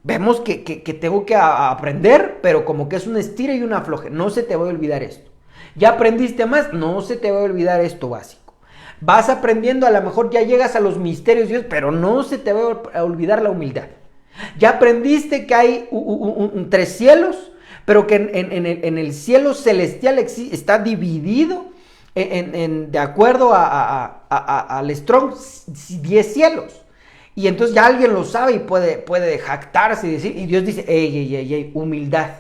S1: Vemos que tengo que aprender, pero como que es una estira y una afloje. No se te va a olvidar esto. Ya aprendiste más, no se te va a olvidar esto básico. Vas aprendiendo, a lo mejor ya llegas a los misterios de Dios, pero no se te va a olvidar la humildad. Ya aprendiste que hay tres cielos, pero que en el cielo celestial está dividido de acuerdo al Strong 10 cielos. Y entonces ya alguien lo sabe y puede jactarse y decir, y Dios dice, ey, humildad.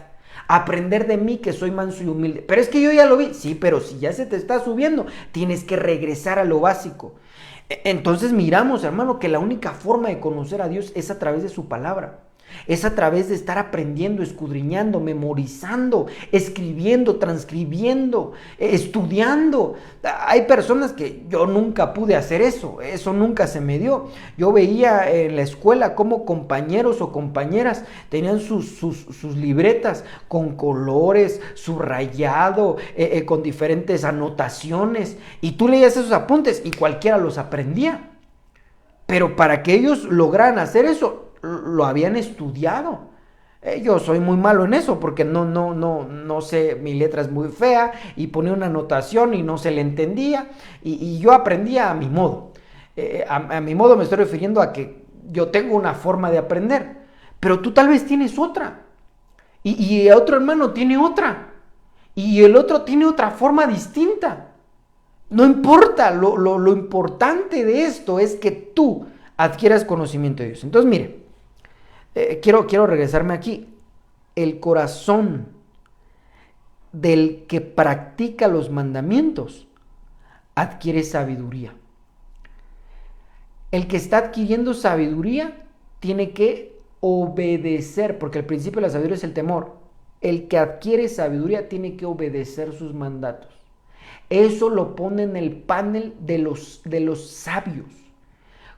S1: Aprender de mí que soy manso y humilde. Pero es que yo ya lo vi. Sí, pero si ya se te está subiendo, tienes que regresar a lo básico. Entonces miramos, hermano, que la única forma de conocer a Dios es a través de su palabra. Es a través de estar aprendiendo, escudriñando, memorizando, escribiendo, transcribiendo, estudiando. Hay personas que yo nunca pude hacer eso nunca se me dio. Yo veía en la escuela cómo compañeros o compañeras tenían sus libretas con colores, subrayado, con diferentes anotaciones, y tú leías esos apuntes y cualquiera los aprendía. Pero para que ellos lograran hacer eso, lo habían estudiado. Yo soy muy malo en eso porque no sé, mi letra es muy fea y ponía una anotación y no se le entendía y yo aprendía a mi modo. A mi modo me estoy refiriendo a que yo tengo una forma de aprender, pero tú tal vez tienes otra y otro hermano tiene otra y el otro tiene otra forma distinta. No importa, lo importante de esto es que tú adquieras conocimiento de Dios. Entonces, mire, quiero regresarme aquí. El corazón del que practica los mandamientos adquiere sabiduría. El que está adquiriendo sabiduría tiene que obedecer, porque el principio de la sabiduría es el temor. El que adquiere sabiduría tiene que obedecer sus mandatos. Eso lo pone en el panel de los sabios.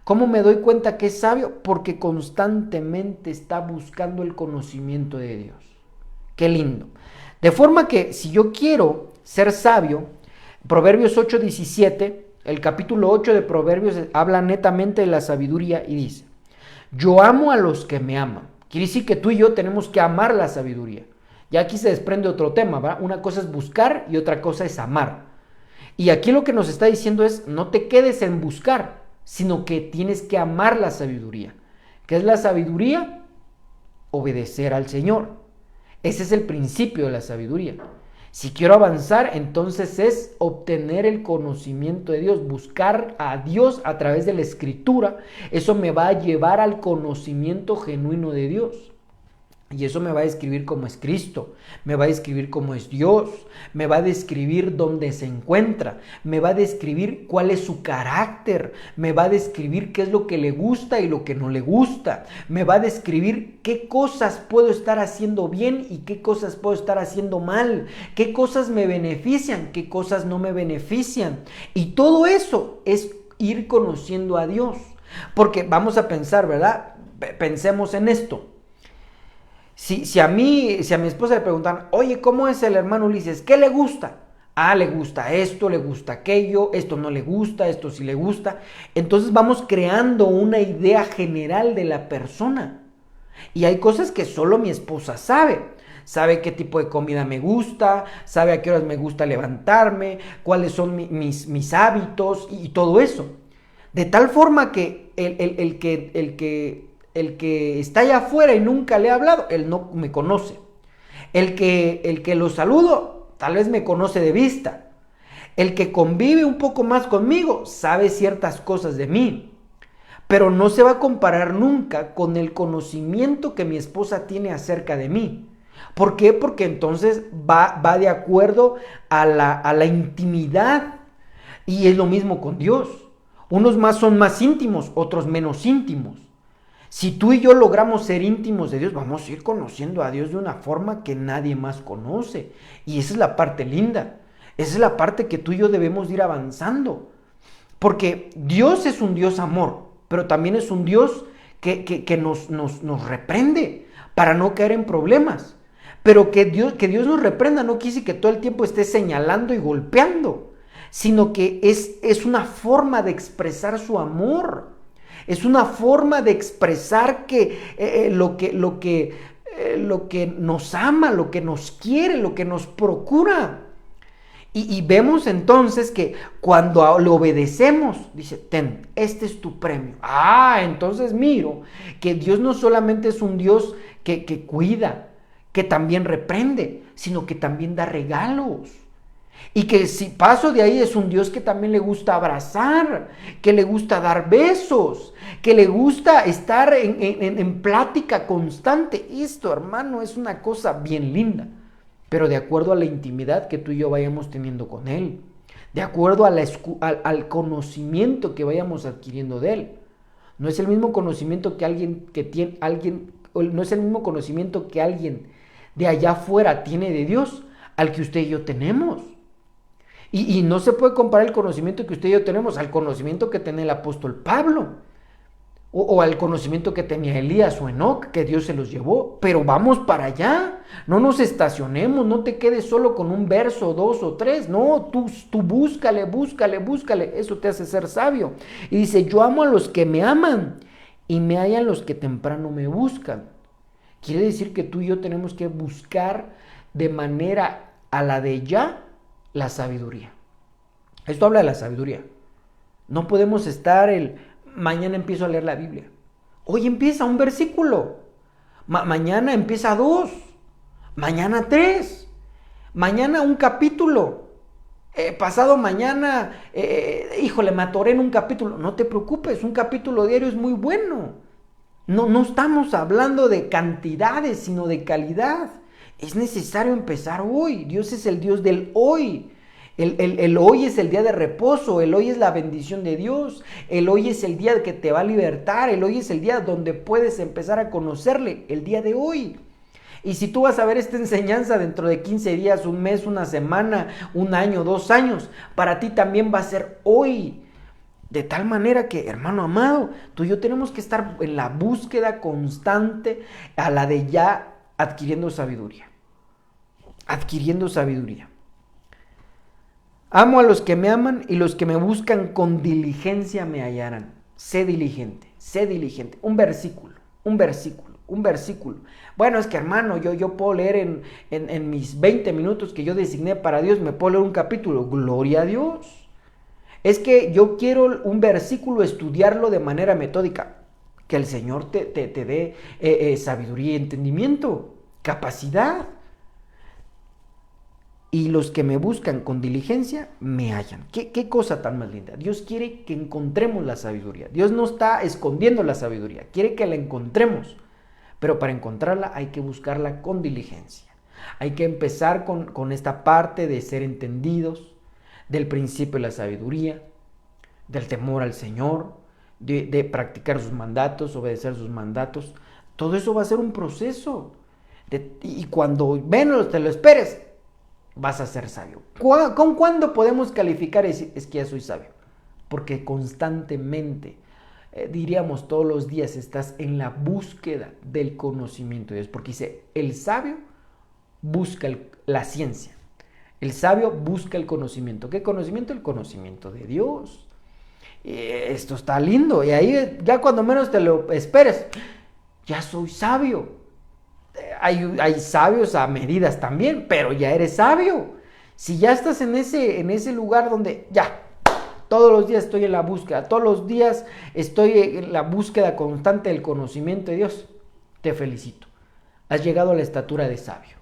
S1: ¿Cómo me doy cuenta que es sabio? Porque constantemente está buscando el conocimiento de Dios. Qué lindo. De forma que si yo quiero ser sabio, Proverbios 8:17, el capítulo 8 de Proverbios habla netamente de la sabiduría y dice, yo amo a los que me aman. Quiere decir que tú y yo tenemos que amar la sabiduría. Y aquí se desprende otro tema, ¿verdad? Una cosa es buscar y otra cosa es amar. Y aquí lo que nos está diciendo es, no te quedes en buscar, sino que tienes que amar la sabiduría. ¿Qué es la sabiduría? Obedecer al Señor. Ese es el principio de la sabiduría. Si quiero avanzar, entonces es obtener el conocimiento de Dios, buscar a Dios a través de la Escritura. Eso me va a llevar al conocimiento genuino de Dios. Y eso me va a describir cómo es Cristo, me va a describir cómo es Dios, me va a describir dónde se encuentra, me va a describir cuál es su carácter, me va a describir qué es lo que le gusta y lo que no le gusta, me va a describir qué cosas puedo estar haciendo bien y qué cosas puedo estar haciendo mal, qué cosas me benefician, qué cosas no me benefician. Y todo eso es ir conociendo a Dios. Porque vamos a pensar, ¿verdad? Pensemos en esto. Si a mi esposa le preguntan, oye, ¿cómo es el hermano Ulises? ¿Qué le gusta? Ah, le gusta esto, le gusta aquello, esto no le gusta, esto sí le gusta. Entonces vamos creando una idea general de la persona. Y hay cosas que solo mi esposa sabe. Sabe qué tipo de comida me gusta, sabe a qué horas me gusta levantarme, cuáles son mis hábitos y todo eso. De tal forma que el que está allá afuera y nunca le he hablado, él no me conoce. El que lo saludo, tal vez me conoce de vista. El que convive un poco más conmigo, sabe ciertas cosas de mí. Pero no se va a comparar nunca con el conocimiento que mi esposa tiene acerca de mí. ¿Por qué? Porque entonces va de acuerdo a la intimidad. Y es lo mismo con Dios. Unos son más íntimos, otros menos íntimos. Si tú y yo logramos ser íntimos de Dios, vamos a ir conociendo a Dios de una forma que nadie más conoce. Y esa es la parte linda. Esa es la parte que tú y yo debemos ir avanzando. Porque Dios es un Dios amor, pero también es un Dios que nos reprende para no caer en problemas. Pero que Dios nos reprenda no quiere decir que todo el tiempo esté señalando y golpeando, sino que es una forma de expresar su amor. Es una forma de expresar que lo que nos ama, lo que nos quiere, lo que nos procura. Y vemos entonces que cuando le obedecemos, dice, ten, este es tu premio. Entonces miro que Dios no solamente es un Dios que cuida, que también reprende, sino que también da regalos. Y que si paso de ahí es un Dios que también le gusta abrazar, que le gusta dar besos, que le gusta estar en plática constante. Esto, hermano, es una cosa bien linda, pero de acuerdo a la intimidad que tú y yo vayamos teniendo con Él, de acuerdo al conocimiento que vayamos adquiriendo de Él. No es el mismo conocimiento que no es el mismo conocimiento que alguien de allá afuera tiene de Dios al que usted y yo tenemos. Y no se puede comparar el conocimiento que usted y yo tenemos al conocimiento que tenía el apóstol Pablo, o al conocimiento que tenía Elías o Enoc, que Dios se los llevó. Pero vamos para allá, no nos estacionemos, no te quedes solo con un verso, 2 o 3, no, tú búscale, eso te hace ser sabio. Y dice, yo amo a los que me aman y me hallan los que temprano me buscan. Quiere decir que tú y yo tenemos que buscar de manera a la de ya la sabiduría. Esto habla de la sabiduría. No podemos estar mañana empiezo a leer la Biblia. Hoy empieza un versículo. Mañana empieza 2. Mañana 3. Mañana un capítulo. Pasado mañana, me atoré en un capítulo. No te preocupes, un capítulo diario es muy bueno. No estamos hablando de cantidades, sino de calidad. Es necesario empezar hoy. Dios es el Dios del hoy. El hoy es el día de reposo, el hoy es la bendición de Dios, el hoy es el día que te va a libertar, el hoy es el día donde puedes empezar a conocerle, el día de hoy. Y si tú vas a ver esta enseñanza dentro de 15 días, un mes, una semana, un año, 2 años, para ti también va a ser hoy. De tal manera que, hermano amado, tú y yo tenemos que estar en la búsqueda constante a la de ya adquiriendo sabiduría. Adquiriendo sabiduría. Amo a los que me aman y los que me buscan con diligencia me hallarán. Sé diligente, sé diligente. Un versículo. Bueno, es que hermano, yo puedo leer en mis 20 minutos que yo designé para Dios, me puedo leer un capítulo. Gloria a Dios. Es que yo quiero un versículo estudiarlo de manera metódica. Que el Señor te dé sabiduría y entendimiento, capacidad. Y los que me buscan con diligencia me hallan. ¿Qué cosa tan más linda? Dios quiere que encontremos la sabiduría. Dios no está escondiendo la sabiduría, quiere que la encontremos. Pero para encontrarla hay que buscarla con diligencia. Hay que empezar con esta parte de ser entendidos, del principio de la sabiduría, del temor al Señor, de practicar sus mandatos, obedecer sus mandatos. Todo eso va a ser un proceso. Y cuando menos te lo esperes, vas a ser sabio. ¿Con cuándo podemos calificar y decir, es que ya soy sabio? Porque constantemente, diríamos todos los días, estás en la búsqueda del conocimiento de Dios. Porque dice, el sabio busca la ciencia. El sabio busca el conocimiento. ¿Qué conocimiento? El conocimiento de Dios. Esto está lindo. Y ahí, ya cuando menos te lo esperes, ya soy sabio. Hay sabios a medidas también, pero ya eres sabio. Si ya estás en ese lugar donde ya, todos los días estoy en la búsqueda, todos los días estoy en la búsqueda constante del conocimiento de Dios, te felicito. Has llegado a la estatura de sabio.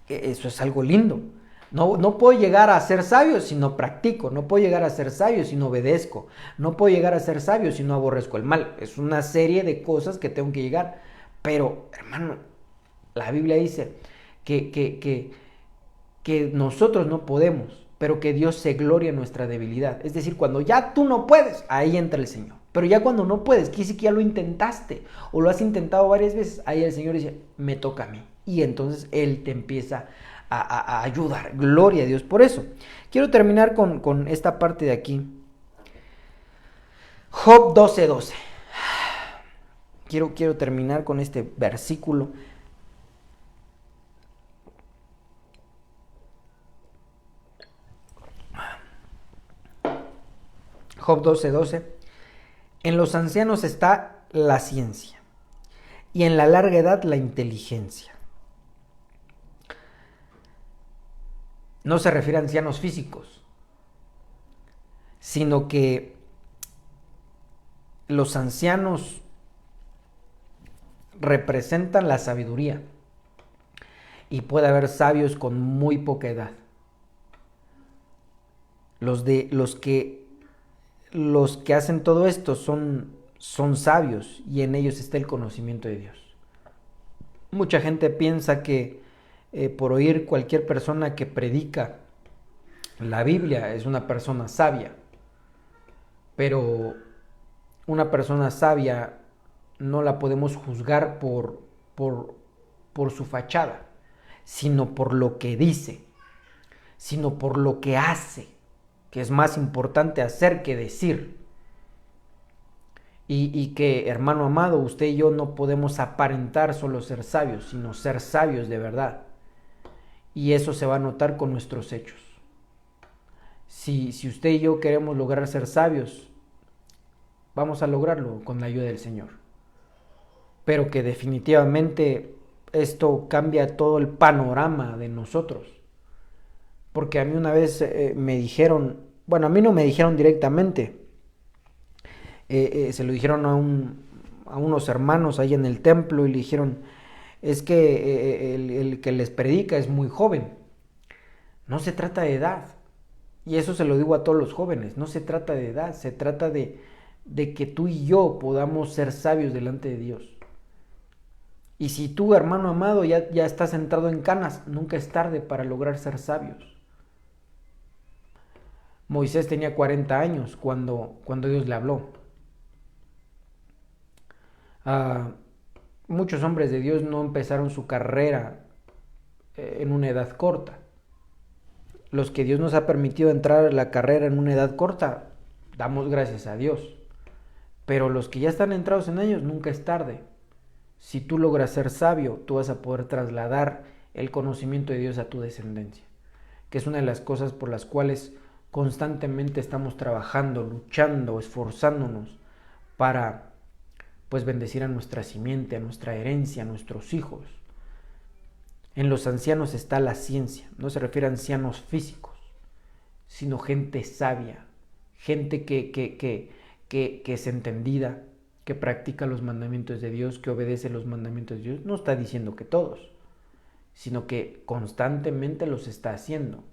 S1: Eso es algo lindo. No puedo llegar a ser sabio si no practico, no puedo llegar a ser sabio si no obedezco, no puedo llegar a ser sabio si no aborrezco el mal. Es una serie de cosas que tengo que llegar. Pero, hermano, la Biblia dice que nosotros no podemos, pero que Dios se gloria en nuestra debilidad. Es decir, cuando ya tú no puedes, ahí entra el Señor. Pero ya cuando no puedes, quiere decir que ya lo intentaste o lo has intentado varias veces, ahí el Señor dice, me toca a mí. Y entonces Él te empieza a ayudar. Gloria a Dios por eso. Quiero terminar con esta parte de aquí. Job 12:12. Quiero terminar con este versículo. Job 12:12. En los ancianos está la ciencia y en la larga edad la inteligencia. no se refiere a ancianos físicos, sino que los ancianos representan la sabiduría y puede haber sabios con muy poca edad. Los que hacen todo esto son sabios y en ellos está el conocimiento de Dios. Mucha gente piensa que por oír cualquier persona que predica la Biblia es una persona sabia, pero una persona sabia no la podemos juzgar por su fachada, sino por lo que dice, sino por lo que hace, que es más importante hacer que decir. Y que, hermano amado, usted y yo no podemos aparentar solo ser sabios, sino ser sabios de verdad. Y eso se va a notar con nuestros hechos. Si usted y yo queremos lograr ser sabios, vamos a lograrlo con la ayuda del Señor. Pero que definitivamente esto cambia todo el panorama de nosotros. Porque a mí una vez me dijeron, bueno, a mí no me dijeron directamente, se lo dijeron a unos hermanos ahí en el templo y le dijeron, es que el que les predica es muy joven. No se trata de edad. Y eso se lo digo a todos los jóvenes, no se trata de edad, se trata de que tú y yo podamos ser sabios delante de Dios. Y si tú, hermano amado, ya estás entrado en canas, nunca es tarde para lograr ser sabios. Moisés tenía 40 años cuando Dios le habló. Muchos hombres de Dios no empezaron su carrera en una edad corta. Los que Dios nos ha permitido entrar a la carrera en una edad corta, damos gracias a Dios. Pero los que ya están entrados en años, nunca es tarde. Si tú logras ser sabio, tú vas a poder trasladar el conocimiento de Dios a tu descendencia, que es una de las cosas por las cuales constantemente estamos trabajando, luchando, esforzándonos para pues bendecir a nuestra simiente, a nuestra herencia, a nuestros hijos. En los ancianos está la ciencia, no se refiere a ancianos físicos, sino gente sabia, gente que es entendida, que practica los mandamientos de Dios, que obedece los mandamientos de Dios. No está diciendo que todos, sino que constantemente los está haciendo.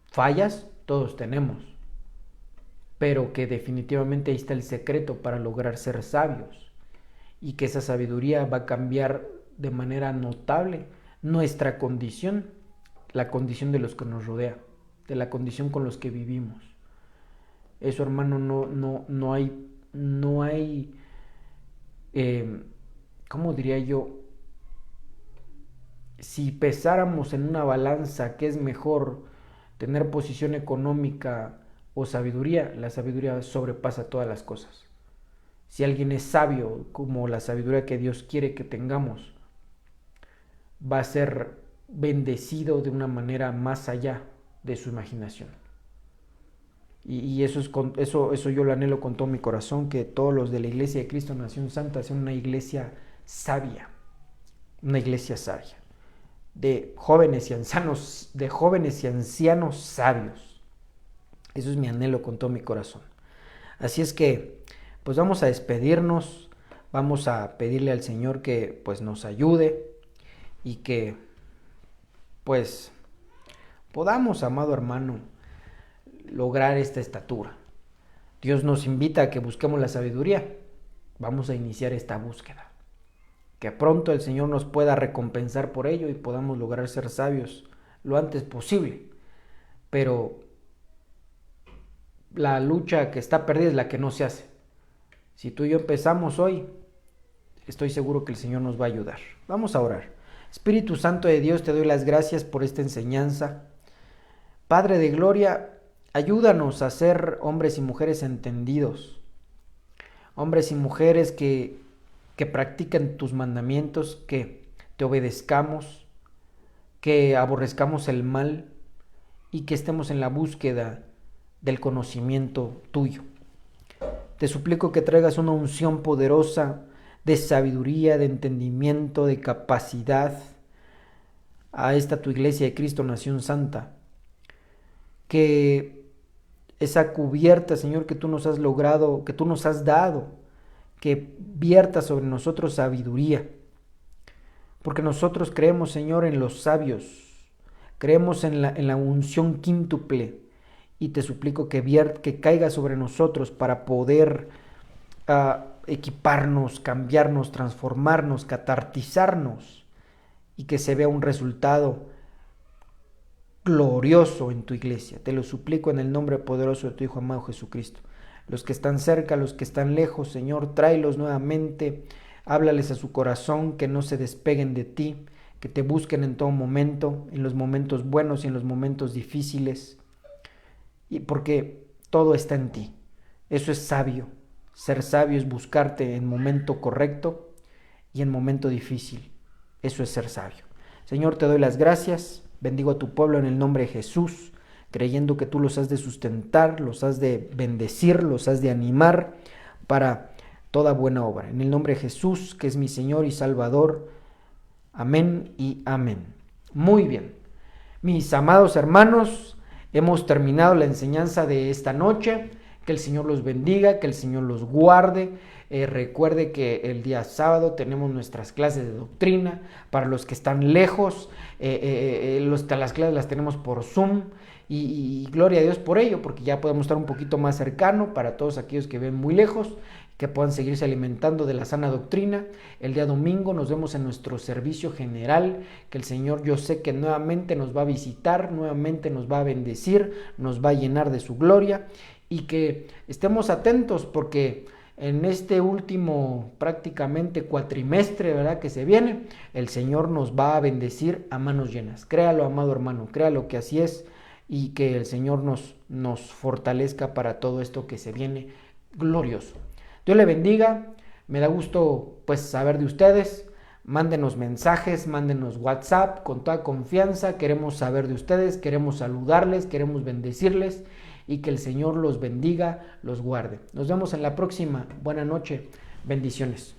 S1: Fallas todos tenemos, pero que definitivamente ahí está el secreto para lograr ser sabios y que esa sabiduría va a cambiar de manera notable nuestra condición, la condición de los que nos rodea, de la condición con los que vivimos. Eso, hermano, no hay, ¿cómo diría yo? Si pesáramos en una balanza qué es mejor, tener posición económica o sabiduría, la sabiduría sobrepasa todas las cosas. Si alguien es sabio, como la sabiduría que Dios quiere que tengamos, va a ser bendecido de una manera más allá de su imaginación. Y eso yo lo anhelo con todo mi corazón, que todos los de la Iglesia de Cristo Nación Santa sean una iglesia sabia, de jóvenes y ancianos sabios. Eso es mi anhelo con todo mi corazón. Así es que pues vamos a despedirnos, vamos a pedirle al Señor que pues nos ayude y que pues podamos, amado hermano, lograr esta estatura. Dios nos invita a que busquemos la sabiduría. Vamos a iniciar esta búsqueda. Que pronto el Señor nos pueda recompensar por ello y podamos lograr ser sabios lo antes posible. Pero la lucha que está perdida es la que no se hace. Si tú y yo empezamos hoy, estoy seguro que el Señor nos va a ayudar. Vamos a orar. Espíritu Santo de Dios, te doy las gracias por esta enseñanza. Padre de gloria, ayúdanos a ser hombres y mujeres entendidos. Hombres y mujeres que practiquen tus mandamientos, que te obedezcamos, que aborrezcamos el mal y que estemos en la búsqueda del conocimiento tuyo. Te suplico que traigas una unción poderosa de sabiduría, de entendimiento, de capacidad a esta tu iglesia de Cristo Nación Santa, que esa cubierta, Señor, que tú nos has logrado, que tú nos has dado, que vierta sobre nosotros sabiduría, porque nosotros creemos, Señor, en los sabios, creemos en la unción quíntuple, y te suplico que caiga sobre nosotros para poder equiparnos, cambiarnos, transformarnos, catartizarnos, y que se vea un resultado glorioso en tu iglesia. Te lo suplico en el nombre poderoso de tu Hijo amado Jesucristo. Los que están cerca, los que están lejos, Señor, tráelos nuevamente, háblales a su corazón, que no se despeguen de ti, que te busquen en todo momento, en los momentos buenos y en los momentos difíciles, y porque todo está en ti. Eso es sabio. Ser sabio es buscarte en momento correcto y en momento difícil. Eso es ser sabio. Señor, te doy las gracias. Bendigo a tu pueblo en el nombre de Jesús, creyendo que tú los has de sustentar, los has de bendecir, los has de animar para toda buena obra. En el nombre de Jesús, que es mi Señor y Salvador. Amén y amén. Muy bien. Mis amados hermanos, hemos terminado la enseñanza de esta noche. Que el Señor los bendiga, que el Señor los guarde. Recuerde que el día sábado tenemos nuestras clases de doctrina. Para los que están lejos, las clases las tenemos por Zoom. Y gloria a Dios por ello, porque ya podemos estar un poquito más cercano para todos aquellos que ven muy lejos, que puedan seguirse alimentando de la sana doctrina. El día domingo nos vemos en nuestro servicio general, que el Señor, yo sé que nuevamente nos va a visitar, nuevamente nos va a bendecir, nos va a llenar de su gloria, y que estemos atentos, porque en este último prácticamente cuatrimestre, ¿verdad?, que se viene, el Señor nos va a bendecir a manos llenas. Créalo, amado hermano, créalo que así es, y que el Señor nos fortalezca para todo esto que se viene glorioso. Dios le bendiga. Me da gusto pues saber de ustedes. Mándenos mensajes, mándenos WhatsApp con toda confianza. Queremos saber de ustedes, queremos saludarles, queremos bendecirles, y que el Señor los bendiga, los guarde. Nos vemos en la próxima. Buena noche. Bendiciones.